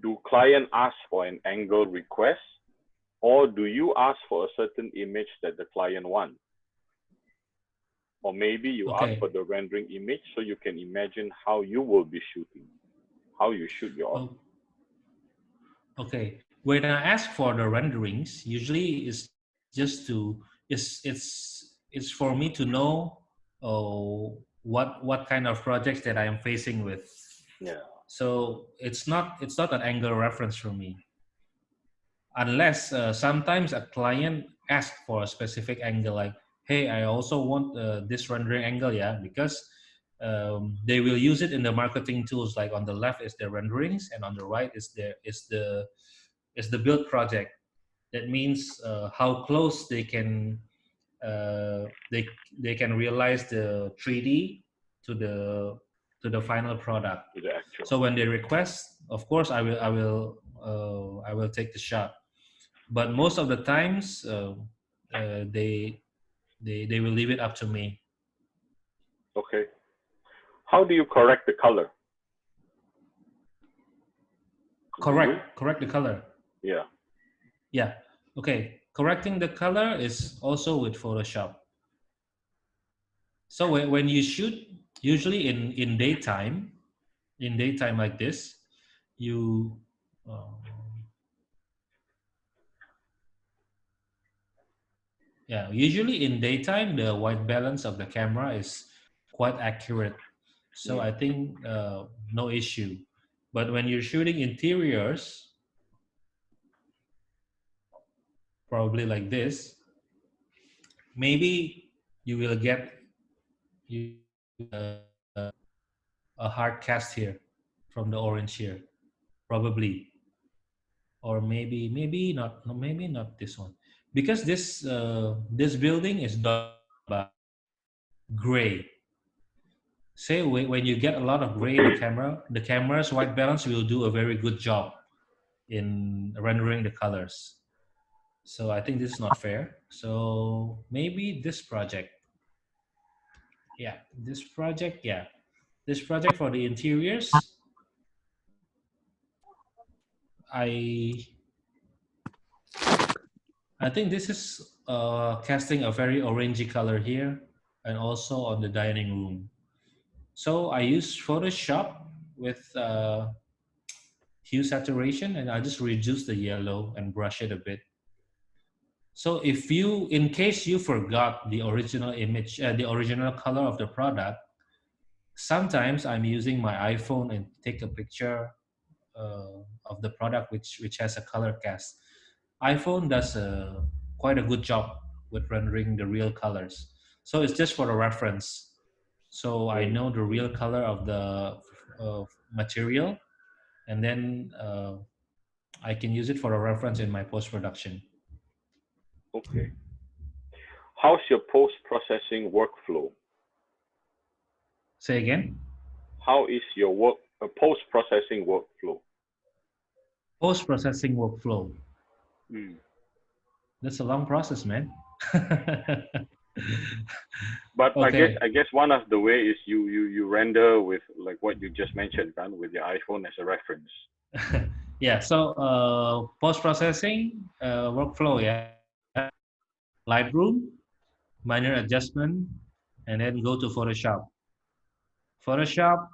do client ask for an angle request or do you ask for a certain image that the client want? Or maybe you ask for okay. the rendering image so you can imagine how you will be shooting, how you shoot your. Oh, okay. When I ask for the renderings, usually just to it's for me to know what kind of projects that I am facing with. Yeah. So it's not an angle reference for me unless sometimes a client asks for a specific angle, like, hey, I also want this rendering angle, yeah, because they will use it in the marketing tools. Like on the left is the renderings and on the right is the build project. That means how close they can realize the 3D to the final product. To the actual. So when they request, of course, I will take the shot. But most of the times, they they will leave it up to me. Okay. How do you correct the color? Do you? Correct the color. Yeah. Yeah. Okay. Correcting the color is also with Photoshop. So when you shoot, usually in daytime like this, you um, Yeah, usually in daytime, the white balance of the camera is quite accurate. So Mm. I think no issue. But when you're shooting interiors, probably like this, maybe you will get a hard cast here from the orange here, probably, or maybe not, no, maybe not this one, because this building is dominated by gray. Say when you get a lot of gray in Okay. the camera's white balance will do a very good job in rendering the colors. So I think this is not fair. So maybe this project, yeah, this project for the interiors, I I think this is casting a very orangey color here, and also on the dining room. So I use Photoshop with hue saturation, and I just reduce the yellow and brush it a bit. So if you, in case you forgot the original image, the original color of the product, sometimes I'm using my iPhone and take a picture of the product which has a color cast. iPhone does quite a good job with rendering the real colors. So it's just for a reference. So I Mm. know the real color of the material, and then I can use it for a reference in my post production. Okay. How's your post processing workflow? Say again. How is your post processing workflow? Post processing workflow. Mm. That's a long process, man. But Okay. I guess one of the way is you render with like what you just mentioned, right? With your iPhone as a reference. Yeah. So post processing workflow. Yeah. Lightroom, minor adjustment, and then go to Photoshop. Photoshop,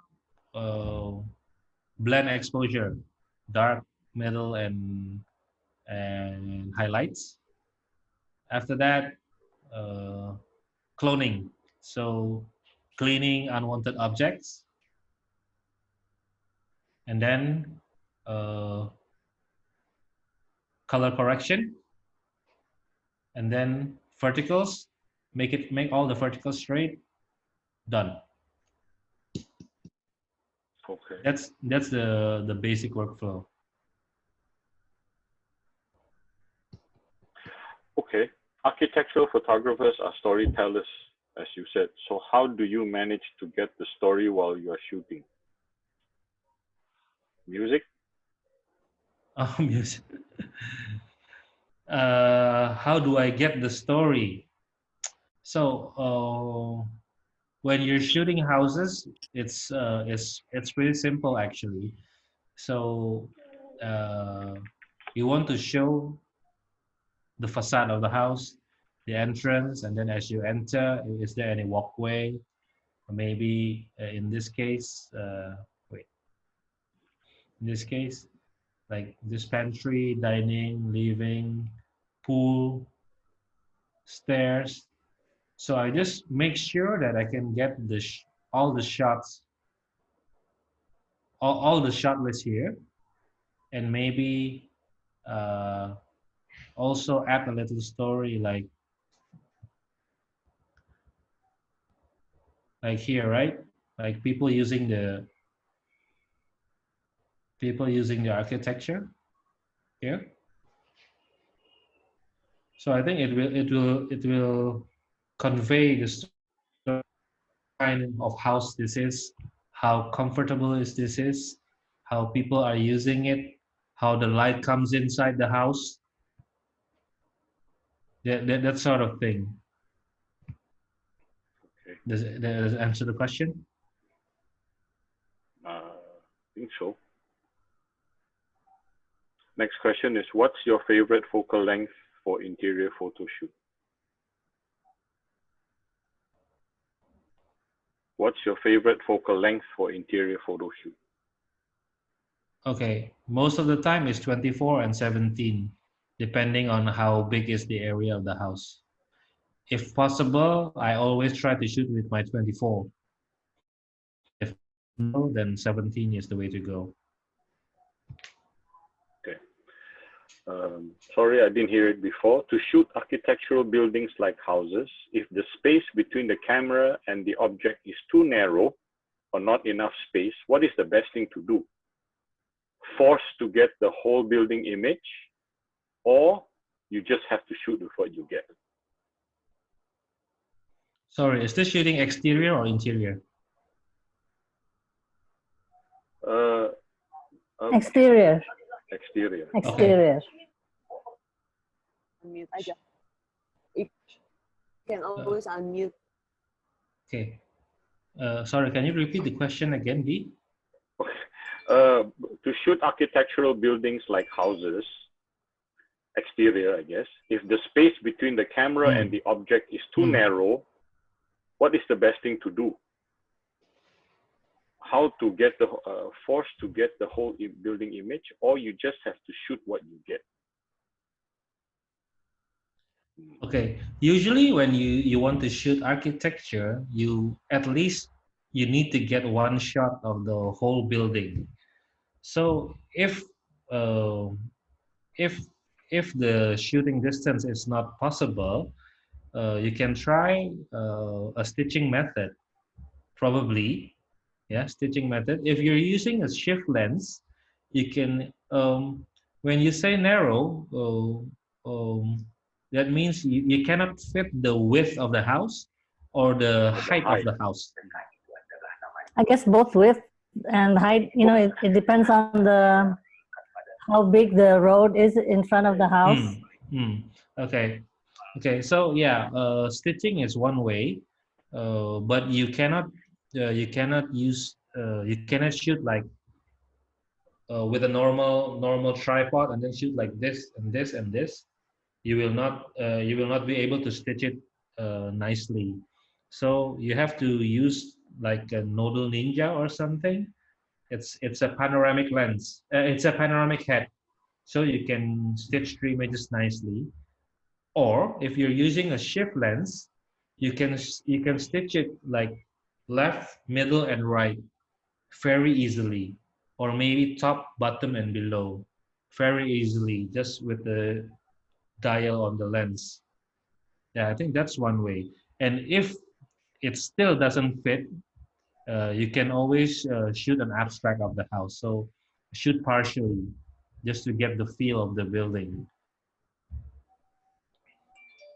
uh, blend exposure, dark, middle, and highlights. After that, uh, cloning. So cleaning unwanted objects, and then uh, color correction, and then verticals. Make all the verticals straight. Done. Okay. That's the basic workflow. Okay. Architectural photographers are storytellers, as you said. So how do you manage to get the story while you are shooting? Music? Music. How do I get the story? So when you're shooting houses, it's pretty simple actually. So uh, you want to show the facade of the house, the entrance, and then as you enter, is there any walkway? Maybe in this case, wait, in this case, like this pantry, dining, living, pool, stairs. So I just make sure that I can get all the shots, all the shot list here, and maybe uh, also add a little story like here, right? Like people using the architecture here. So I think it will convey the kind of house this is, how comfortable is this is, how people are using it, how the light comes inside the house, that sort of thing. Okay. Does it answer the question? I think so. Next question is what's your favorite focal length for interior photo shoot? What's your favorite focal length for interior photo shoot? Okay, most of the time it's 24 and 17, depending on how big is the area of the house. if possible, I always try to shoot with my 24. If no, then 17 is the way to go. Okay. Sorry, I didn't hear it before. To shoot architectural buildings like houses, if the space between the camera and the object is too narrow or not enough space, what is the best thing to do? Force to get the whole building image, or you just have to shoot with what you get? Sorry, is this shooting exterior or interior? Uh, Exterior. Exterior. Exterior. Unmute aja. You can always unmute. Okay. Sorry, can you repeat the question again, B? To shoot architectural buildings like houses, exterior, I guess, if the space between the camera and the object is too narrow, what is the best thing to do? How to get the force to get the whole building image, or you just have to shoot what you get? Okay, usually when you want to shoot architecture, you at least you need to get one shot of the whole building. So uh, if if the shooting distance is not possible, you can try a stitching method, probably. Yeah, stitching method. If you're using a shift lens, you can when you say narrow, that means you cannot fit the width of the house or the height of the house. I guess both width and height, you know, it depends on the how big the road is in front of the house. Okay. Okay, so yeah, stitching is one way, but you cannot use you cannot shoot like with a normal tripod and then shoot like this and this and this. You will not be able to stitch it nicely. So you have to use like a nodal ninja or something. It's a panoramic lens. It's a panoramic head, so you can stitch 3 images nicely. Or if you're using a shift lens, you can stitch it like left, middle, and right very easily, or maybe top, bottom, and below very easily, just with the dial on the lens. Yeah, I think that's one way. And if it still doesn't fit, you can always shoot an abstract of the house. So shoot partially, just to get the feel of the building.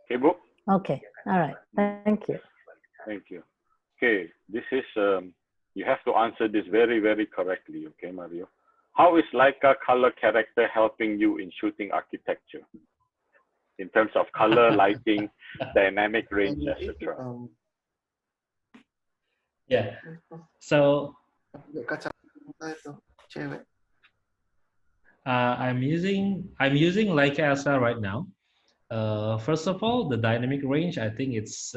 Okay, bro. Okay, all right, thank you. Thank you. Okay, this is, you have to answer this very correctly, okay, Mario? How is Leica color character helping you in shooting architecture? In terms of color, lighting, dynamic range, etc. Yeah. So I'm using Leica Elsa right now. First of all, the dynamic range, I think it's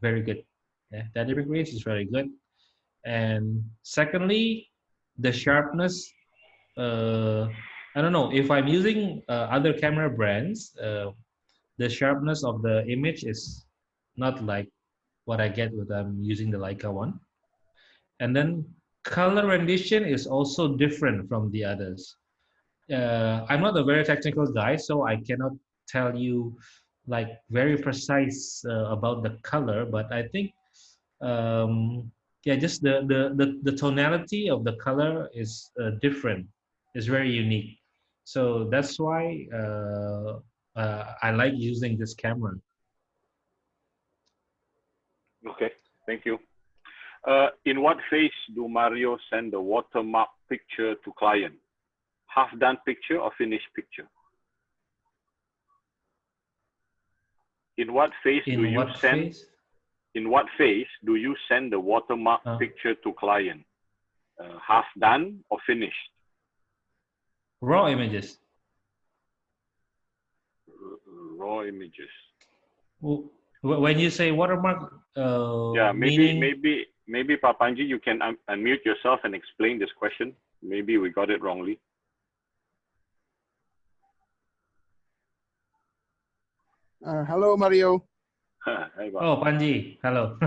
very good. Yeah, dynamic range is very good. And secondly, the sharpness. I don't know if I'm using other camera brands. The sharpness of the image is not like what I get when I'm using the Leica one. And then color rendition is also different from the others. I'm not a very technical guy, so I cannot tell you like very precise about the color, but I think yeah, just the tonality of the color is different. It's very unique. So that's why I like using this camera. Okay, thank you. In what phase do Mario send the watermark picture to client? Half done picture or finished picture? In what phase do you send? In what phase do you send the watermark picture to client? Half done or finished? Raw images. Raw images. When you say watermark, yeah, meaning... maybe Papanji, you can unmute yourself and explain this question. Maybe we got it wrongly. Hello, Mario. Hey, Bob. Oh, Panji, hello.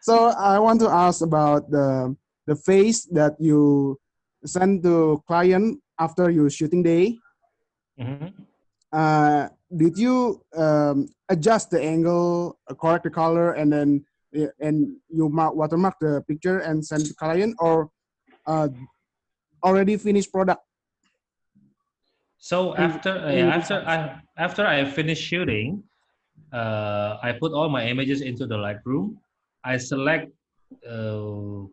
So I want to ask about the face that you send to client after your shooting day. Mhm. Did you adjust the angle, correct the color, and then you watermark the picture and send to client, or uh, already finished product? So And after and yeah, you decide. after I finish shooting, I put all my images into the Lightroom. I select uh,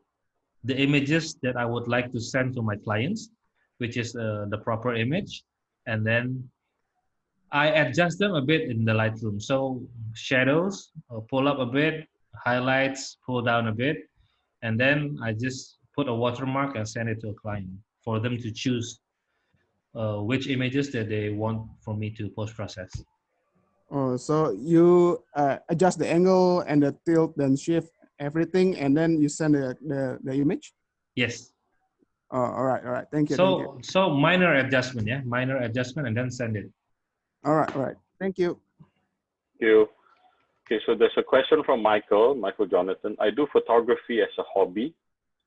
the images that I would like to send to my clients, which is the proper image, and then I adjust them a bit in the Lightroom. So shadows, pull up a bit, highlights, pull down a bit, and then I just put a watermark and send it to a client for them to choose which images that they want for me to post process. Oh, so you adjust the angle and the tilt, then shift everything, and then you send the image. Yes. Oh, all right, all right. Thank you, thank you. So minor adjustment, yeah, minor adjustment, and then send it. All right. Thank you. Thank you. Okay, so there's a question from Michael Jonathan. I do photography as a hobby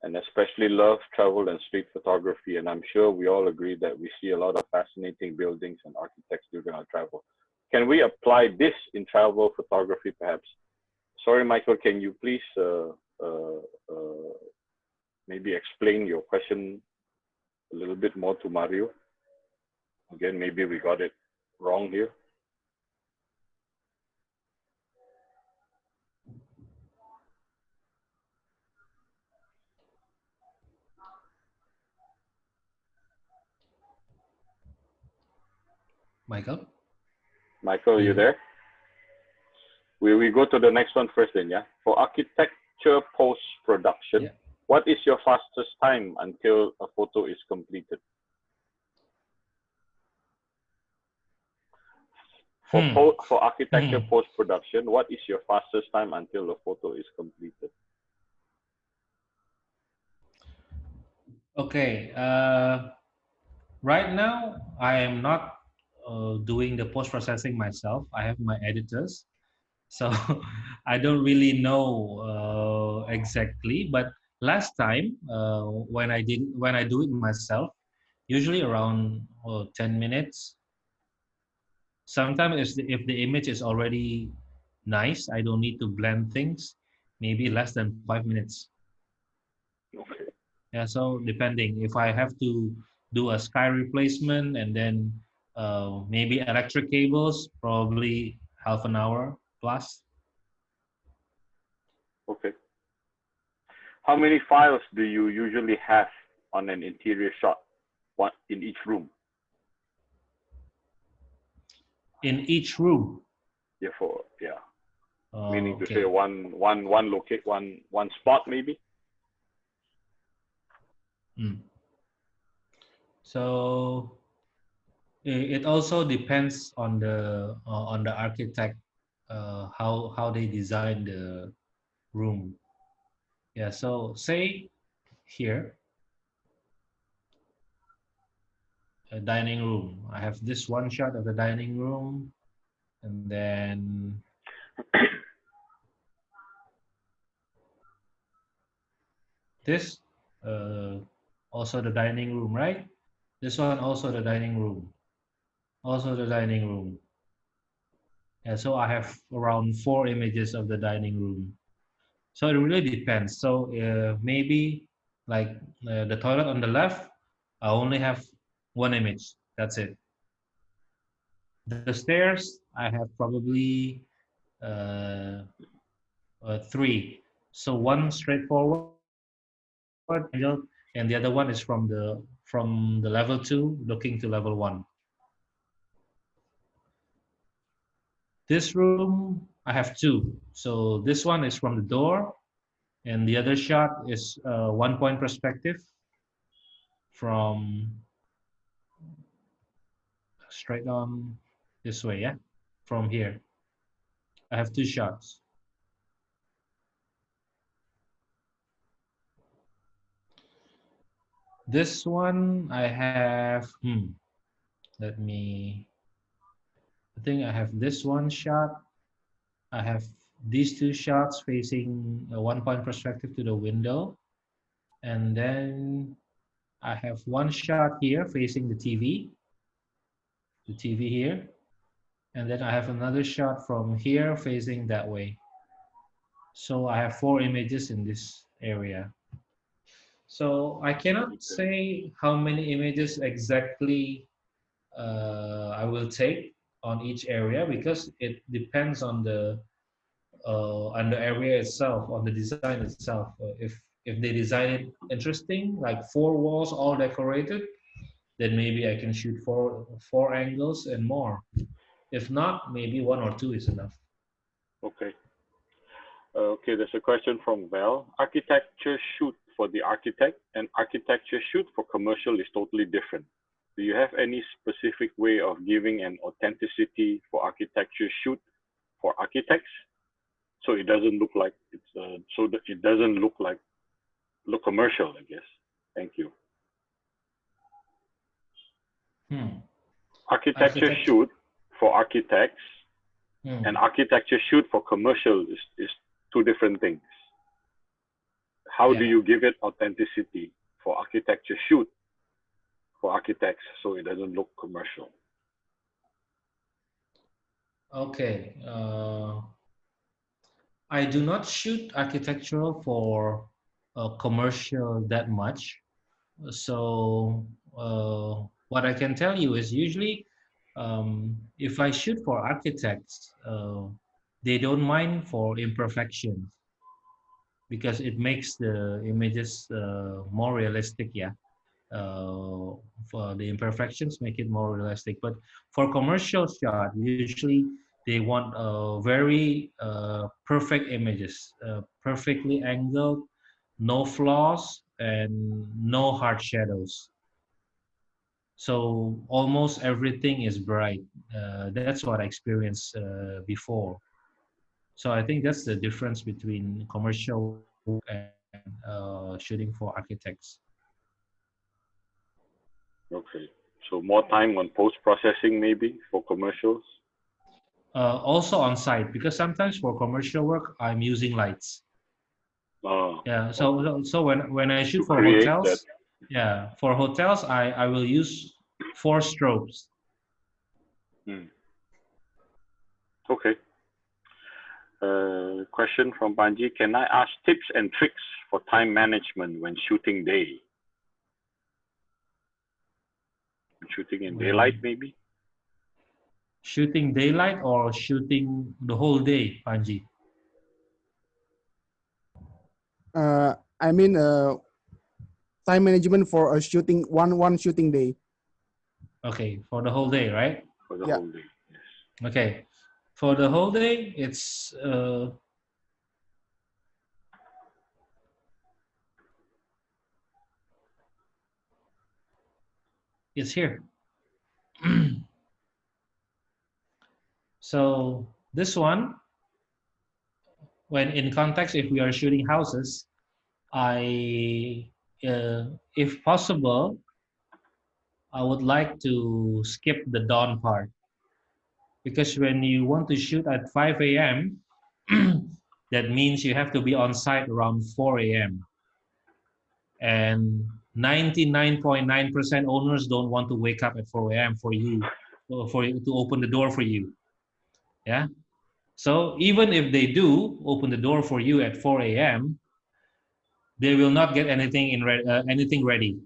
and especially love travel and street photography. And I'm sure we all agree that we see a lot of fascinating buildings and architects during our travel. Can we apply this in travel photography perhaps? Sorry, Michael, can you please maybe explain your question a little bit more to Mario? Again, maybe we got it wrong here. Michael, Michael, are are you you there? there? We go to the next one first then, yeah? For architecture post-production, Yeah. what is your fastest time until a photo is completed? For architecture Hmm. post-production, what is your fastest time until a photo is completed? Okay. Right now, I am not doing the post processing myself. I have my editors, so I don't really know exactly. But last time, when I do it myself, usually around 10 minutes. Sometimes if the image is already nice, I don't need to blend things. Maybe less than 5 minutes. Okay. Yeah, so depending if I have to do a sky replacement and then maybe electric cables, probably half an hour plus. Okay. How many files do you usually have on an interior shot? One in each room. In each room. Yeah. Meaning to say Okay. one locate one spot maybe. Mm. So it also depends on the architect how they design the room. Yeah. So say here a dining room. I have this one shot of the dining room, and then this uh, also the dining room, right? This one also the dining room, also the dining room. Yeah, so I have around 4 images of the dining room. So it really depends. So maybe like the toilet on the left, I only have one image. That's it. The stairs, I have probably uh, three. So one straightforward angle, and the other one is from the level 2 looking to level 1. This room, I have two. So this one is from the door, and the other shot is 1 point perspective from straight on this way, yeah, from here. I have two shots. This one I have, let me, I think I have this one shot I have these two shots facing a 1 point perspective to the window. And then I have one shot here facing the TV here. And then I have another shot from here facing that way. So I have 4 images in this area. So I cannot say how many images exactly I will take on each area because it depends on the area itself, on the design itself. If they design it interesting, like 4 walls all decorated, then maybe I can shoot four angles and more. If not, maybe 1 or 2 is enough. Okay. Okay, there's a question from Val. Architecture shoot for the architect and architecture shoot for commercial is totally different. Do you have any specific way of giving an authenticity for architecture shoot for architects, so it doesn't look like so that it doesn't look commercial? I guess. Thank you. Architecture shoot for architects and architecture shoot for commercial is 2 different things. How do you give it authenticity for architecture shoot for architects so it doesn't look commercial? Okay. I do not shoot architectural for commercial that much. So what I can tell you is usually if I shoot for architects, they don't mind for imperfections because it makes the images more realistic. Yeah, for the imperfections make it more realistic. But for commercial shot, usually they want very perfect images, perfectly angled, no flaws, and no hard shadows. So almost everything is bright. That's what I experienced before. So I think that's the difference between commercial and shooting for architects. Okay, so more time on post-processing maybe for commercials? Also on site, because sometimes for commercial work, I'm using lights. Yeah, so when I shoot for hotels, for hotels, I will use 4 strobes. Okay. Question from Banji. Can I ask tips and tricks for time management when shooting day? Shooting in daylight, maybe? Shooting daylight or shooting the whole day, Panji? I mean, time management for a shooting one shooting day. Okay, for the whole day, right? For the whole day, yes. Okay, for the whole day, it's here. So this one, when in context, if we are shooting houses, if possible, I would like to skip the dawn part. Because when you want to shoot at 5 a.m., that means you have to be on site around 4 a.m. And 99.9% owners don't want to wake up at 4 a.m. for you to open the door for you. Yeah. So even if they do open the door for you at 4 a.m., they will not get anything ready.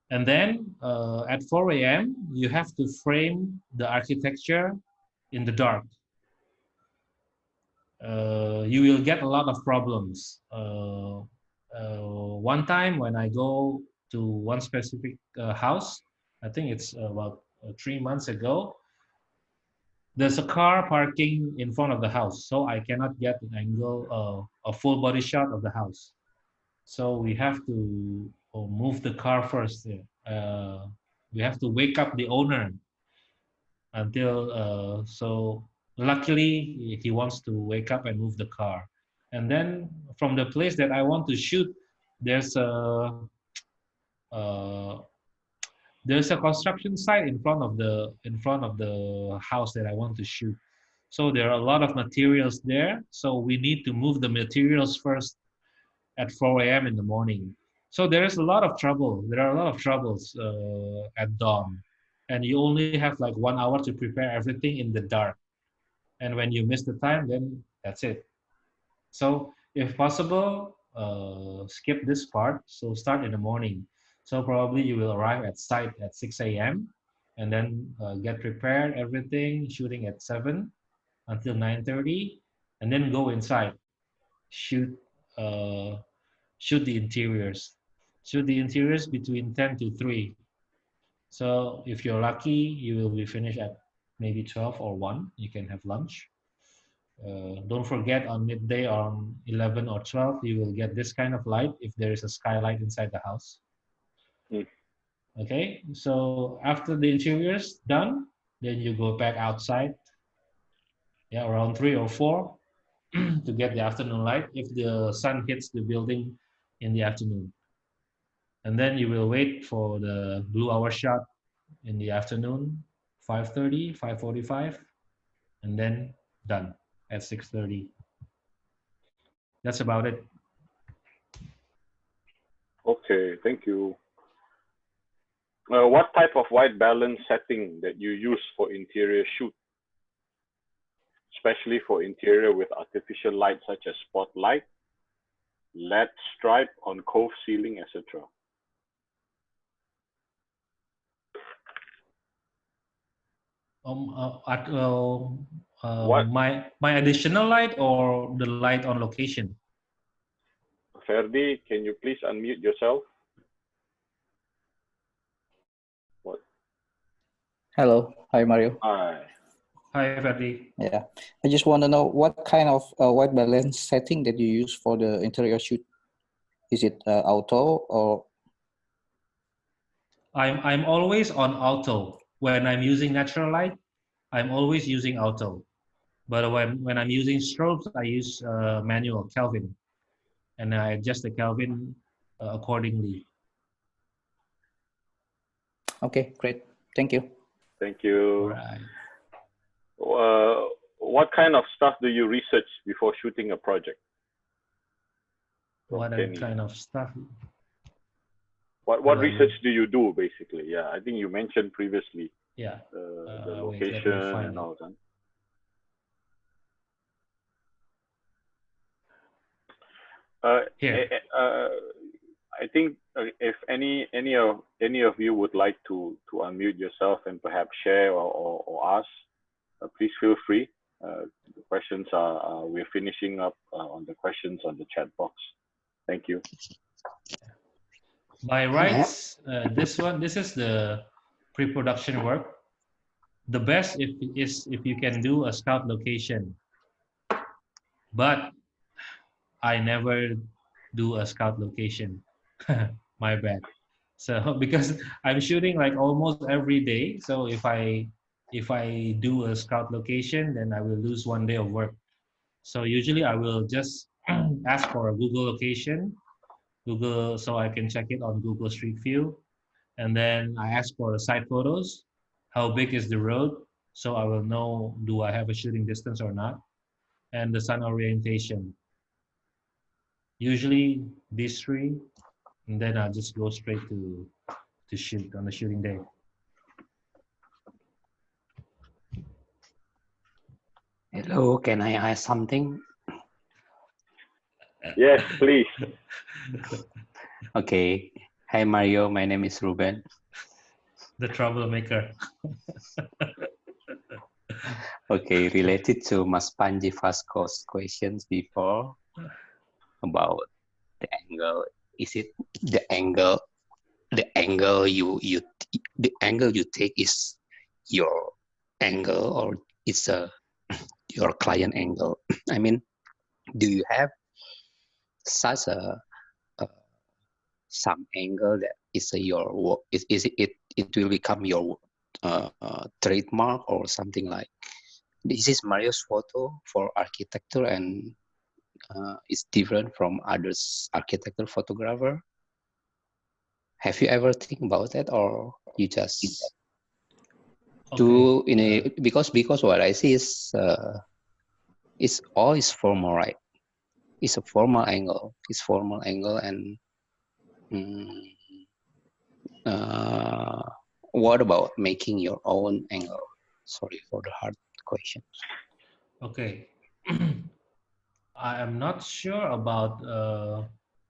And then at 4 a.m., you have to frame the architecture in the dark. You will get a lot of problems. One time when I go to one specific house, I think it's about 3 months ago, there's a car parking in front of the house, so I cannot get an angle, a full body shot of the house. So we have to move the car first. We have to wake up the owner until, so luckily he wants to wake up and move the car. And then from the place that I want to shoot, there's a construction site in front of the house that I want to shoot. So there are a lot of materials there. So we need to move the materials first at 4 a.m. in the morning. So there is a lot of trouble. There are a lot of troubles at dawn. And you only have like 1 hour to prepare everything in the dark. And when you miss the time, then that's it. So if possible, skip this part. So start in the morning. So probably you will arrive at site at 6 a.m. and then get prepared, everything, shooting at 7 until 9:30, and then go inside, shoot, uh, shoot the interiors. Shoot the interiors between 10 to 3. So if you're lucky, you will be finished at maybe 12 or 1. You can have lunch. Don't forget on midday on 11 or 12, you will get this kind of light if there is a skylight inside the house. Mm. Okay, so after the interiors done, then you go back outside, yeah, around 3 or 4 to get the afternoon light if the sun hits the building in the afternoon. And then you will wait for the blue hour shot in the afternoon, 5:30, 5:45, and then done at 6:30. That's about it. Okay, thank you. What type of white balance setting that you use for interior shoot, especially for interior with artificial light such as spotlight, LED stripe on cove ceiling, etc.? What, My additional light or the light on location? Ferdi, can you please unmute yourself? What? Hello, hi Mario. Hi. Hi, Ferdi. Yeah, I just want to know what kind of white balance setting that you use for the interior shoot. Is it auto or? I'm always on auto. When I'm using natural light, I'm always using auto. But when I'm using strobes, I use manual Kelvin, and I adjust the Kelvin accordingly. Okay, great. Thank you. Thank you. Right. What kind of stuff do you research before shooting a project? What kind of stuff? What research do you do basically? Yeah, I think you mentioned previously. Yeah. The Wait, location let me and all that. Here. I think if any of you would like to unmute yourself and perhaps share or ask, please feel free. The questions are we're finishing up on the questions on the chat box. Thank you. By rights, this is the pre-production work. The best is if you can do a scout location, but I never do a scout location. My bad. So because I'm shooting like almost every day, so if I do a scout location, then I will lose 1 day of work. So usually I will just ask for a Google location, so I can check it on Google Street View, and then I ask for the site photos. How big is the road? So I will know, do I have a shooting distance or not? And the sun orientation. Usually these three, and then I'll just go straight to shoot on the shooting day. Hello, can I ask something? Yes, please. Okay. Hi Mario, my name is Ruben. The troublemaker. Okay, related to Mas Panji Vasco's questions before about the angle. Is it the angle you the angle you take is your angle, or it's your client angle? I mean, do you have such a some angle that is your work? Is it will become your trademark or something like? This is Mario's photo for architecture, and it's different from others architecture photographer. Have you ever think about that, or you just to in a because what I see is all is formal, right? It's a formal angle. It's formal angle, and uh, what about making your own angle? Sorry for the hard question. Okay. I am not sure about.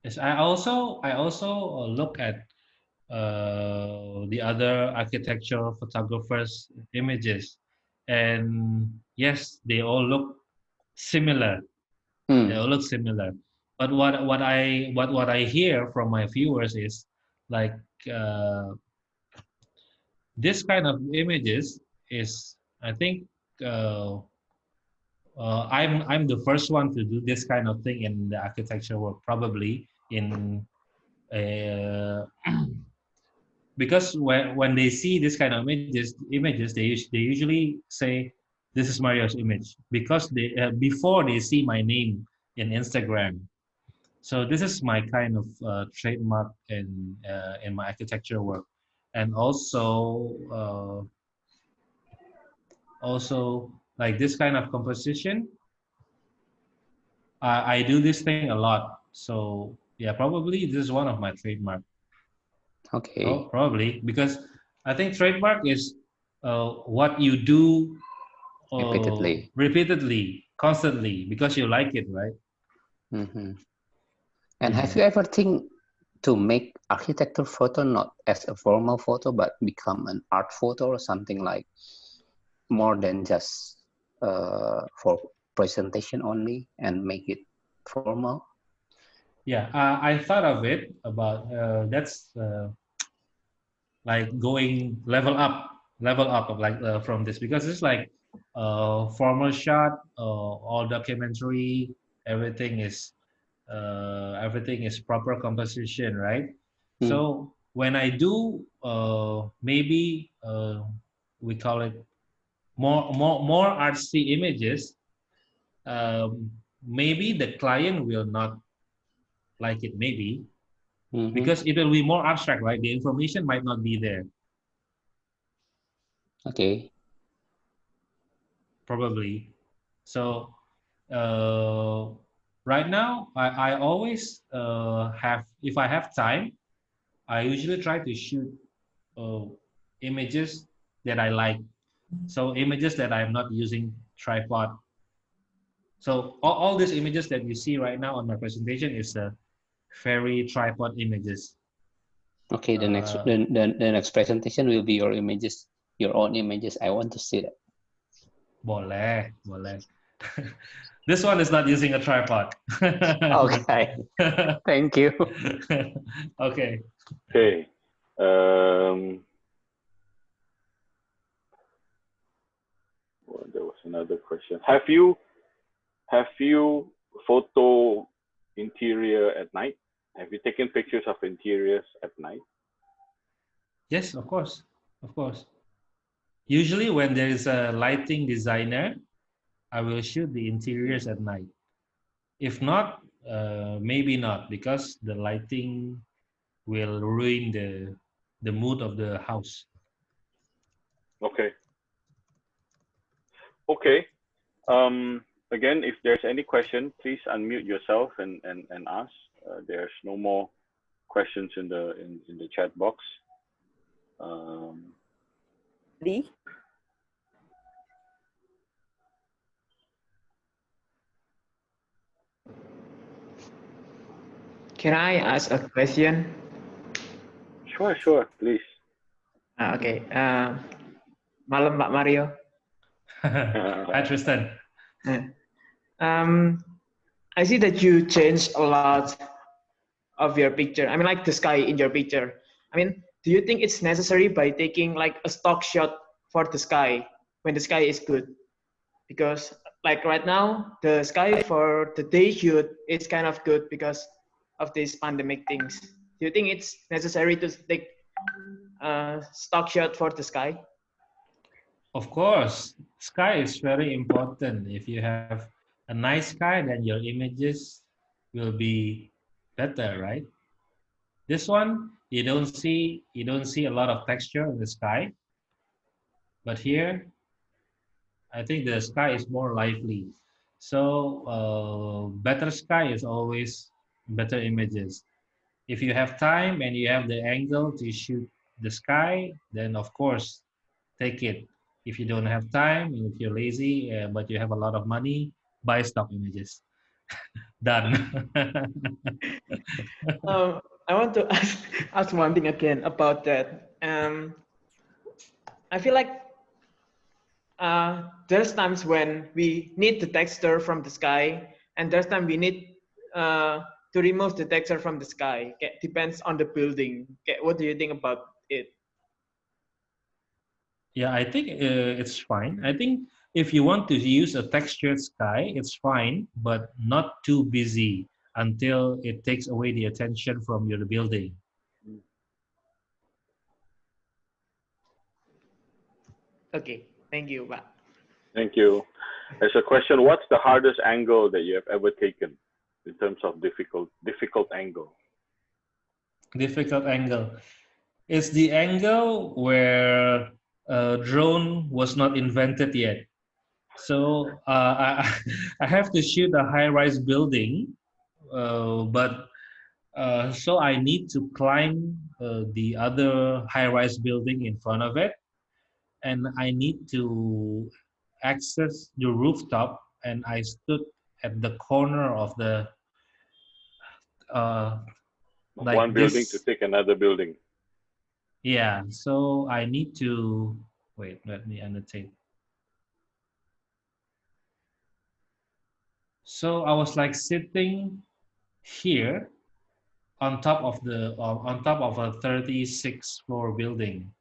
Yes, I also look at the other architectural photographers' images, and yes, they all look similar. They all look similar. But what I hear from my viewers is like uh, this kind of images is, I think, uh, I'm the first one to do this kind of thing in the architecture work, probably in uh, because when they see this kind of images they usually say this is Mario's image because they before they see my name in Instagram. So this is my kind of trademark in my architecture work, and also like this kind of composition. I do this thing a lot. So yeah, probably this is one of my trademark. Okay. Probably because I think trademark is what you do Repeatedly. repeatedly, constantly because you like it, right? And have you ever think to make architecture photo not as a formal photo, but become an art photo or something like more than just for presentation only and make it formal? Yeah, I thought of it about that's like going level up of like from this because it's like formal shot, all documentary, everything is everything is proper composition, right? So when I do maybe we call it more artsy images, maybe the client will not like it, maybe because it will be more abstract, right? The information might not be there. Okay. Probably. So right now, I always have, if I have time, I usually try to shoot uh, images that I like. So images that I'm not using tripod. So all these images that you see right now on my presentation is very tripod images. Okay, the next presentation will be your images, your own images. I want to see that. Boleh, boleh. This one is not using a tripod. Okay, thank you. Okay. Okay. Well, there was another question. Have you photo interior at night? Have you taken pictures of interiors at night? Yes, of course, of course. Usually when there is a lighting designer, I will shoot the interiors at night. If not, maybe not because the lighting will ruin the mood of the house. Okay. Okay. Again, if there's any question, please unmute yourself and ask. There's no more questions in the chat box. Lee? Can I ask a question? Sure, please. Okay. Malam Pak Mario. Hi, Tristan. I see that you changed a lot of your picture. I mean, like the sky in your picture. I mean, do you think it's necessary by taking like a stock shot for the sky when the sky is good? Because like right now, the sky for the day shoot is kind of good because of these pandemic things. Do you think it's necessary to take a stock shot for the sky? Of course, sky is very important. If you have a nice sky, then your images will be better, right? This one, you don't see a lot of texture in the sky, But here, I think the sky is more lively. So better sky is always better images. If you have time and you have the angle to shoot the sky, then of course take it. If you don't have time, and if you're lazy, but you have a lot of money, buy stock images. Done. I want to ask one thing again about that. I feel like there's times when we need the texture from the sky, and there's time we need to remove the texture from the sky. Okay, depends on the building. Okay, what do you think about it? Yeah, I think it's fine. I think if you want to use a textured sky, it's fine, but not too busy until it takes away the attention from your building. Okay, thank you, Pak. Thank you. As a question, what's the hardest angle that you have ever taken in terms of difficult angle? Difficult angle. It's the angle where drone was not invented yet. So I have to shoot a high-rise building, but so I need to climb the other high-rise building in front of it, and I need to access the rooftop. And I stood at the corner of the uh, like One building to this. take another building. Yeah, so I need to wait. Let me annotate. So I was like sitting here on top of a 36 floor building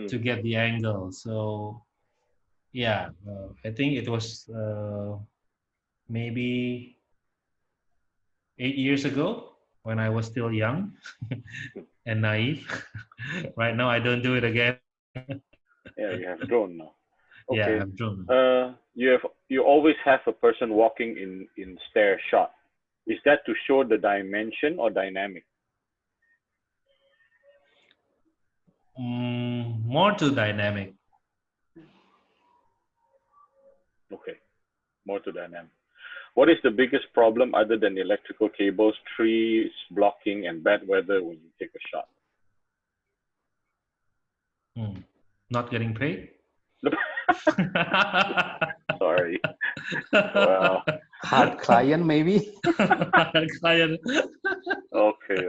to get the angle. So yeah, I think it was maybe 8 years ago when I was still young and naive. Right now, I don't do it again. Yeah, you have drone now. Yeah, Okay. I've drawn. You always have a person walking in stair shot. Is that to show the dimension or dynamic? More to dynamic. Okay, more to dynamic. What is the biggest problem other than electrical cables, trees blocking, and bad weather when you take a shot? Not getting paid? Sorry. Well, Hard client maybe. Client. okay.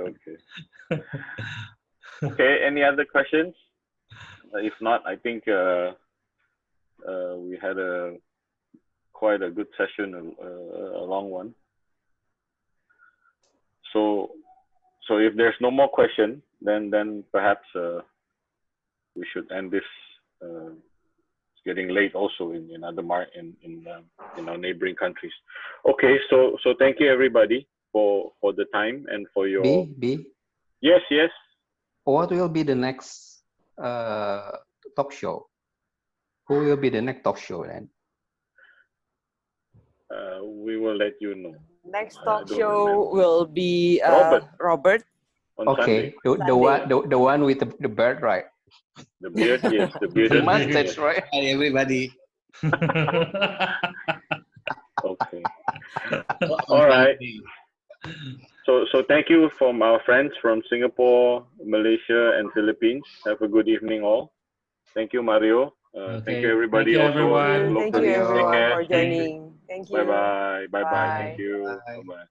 Okay, any other questions? If not, I think we had quite a good session, a long one. So if there's no more question, then perhaps we should end this. It's getting late also in our neighboring countries. Okay, so thank you everybody for the time and for your. B. Yes. What will be the next talk show? Who will be the next talk show then? We will let you know. Next talk show will be Robert. Okay, the one with the beard, right? The beard, yes, the beard. The mustache, right? Hi everybody. Okay. All right. So thank you from our friends from Singapore, Malaysia, and Philippines. Have a good evening, all. Thank you, Mario. Thank you, everybody. Thank you, also, everyone. Thank you, everyone, for joining. Thank you. Bye bye. Thank you. Bye. Bye bye.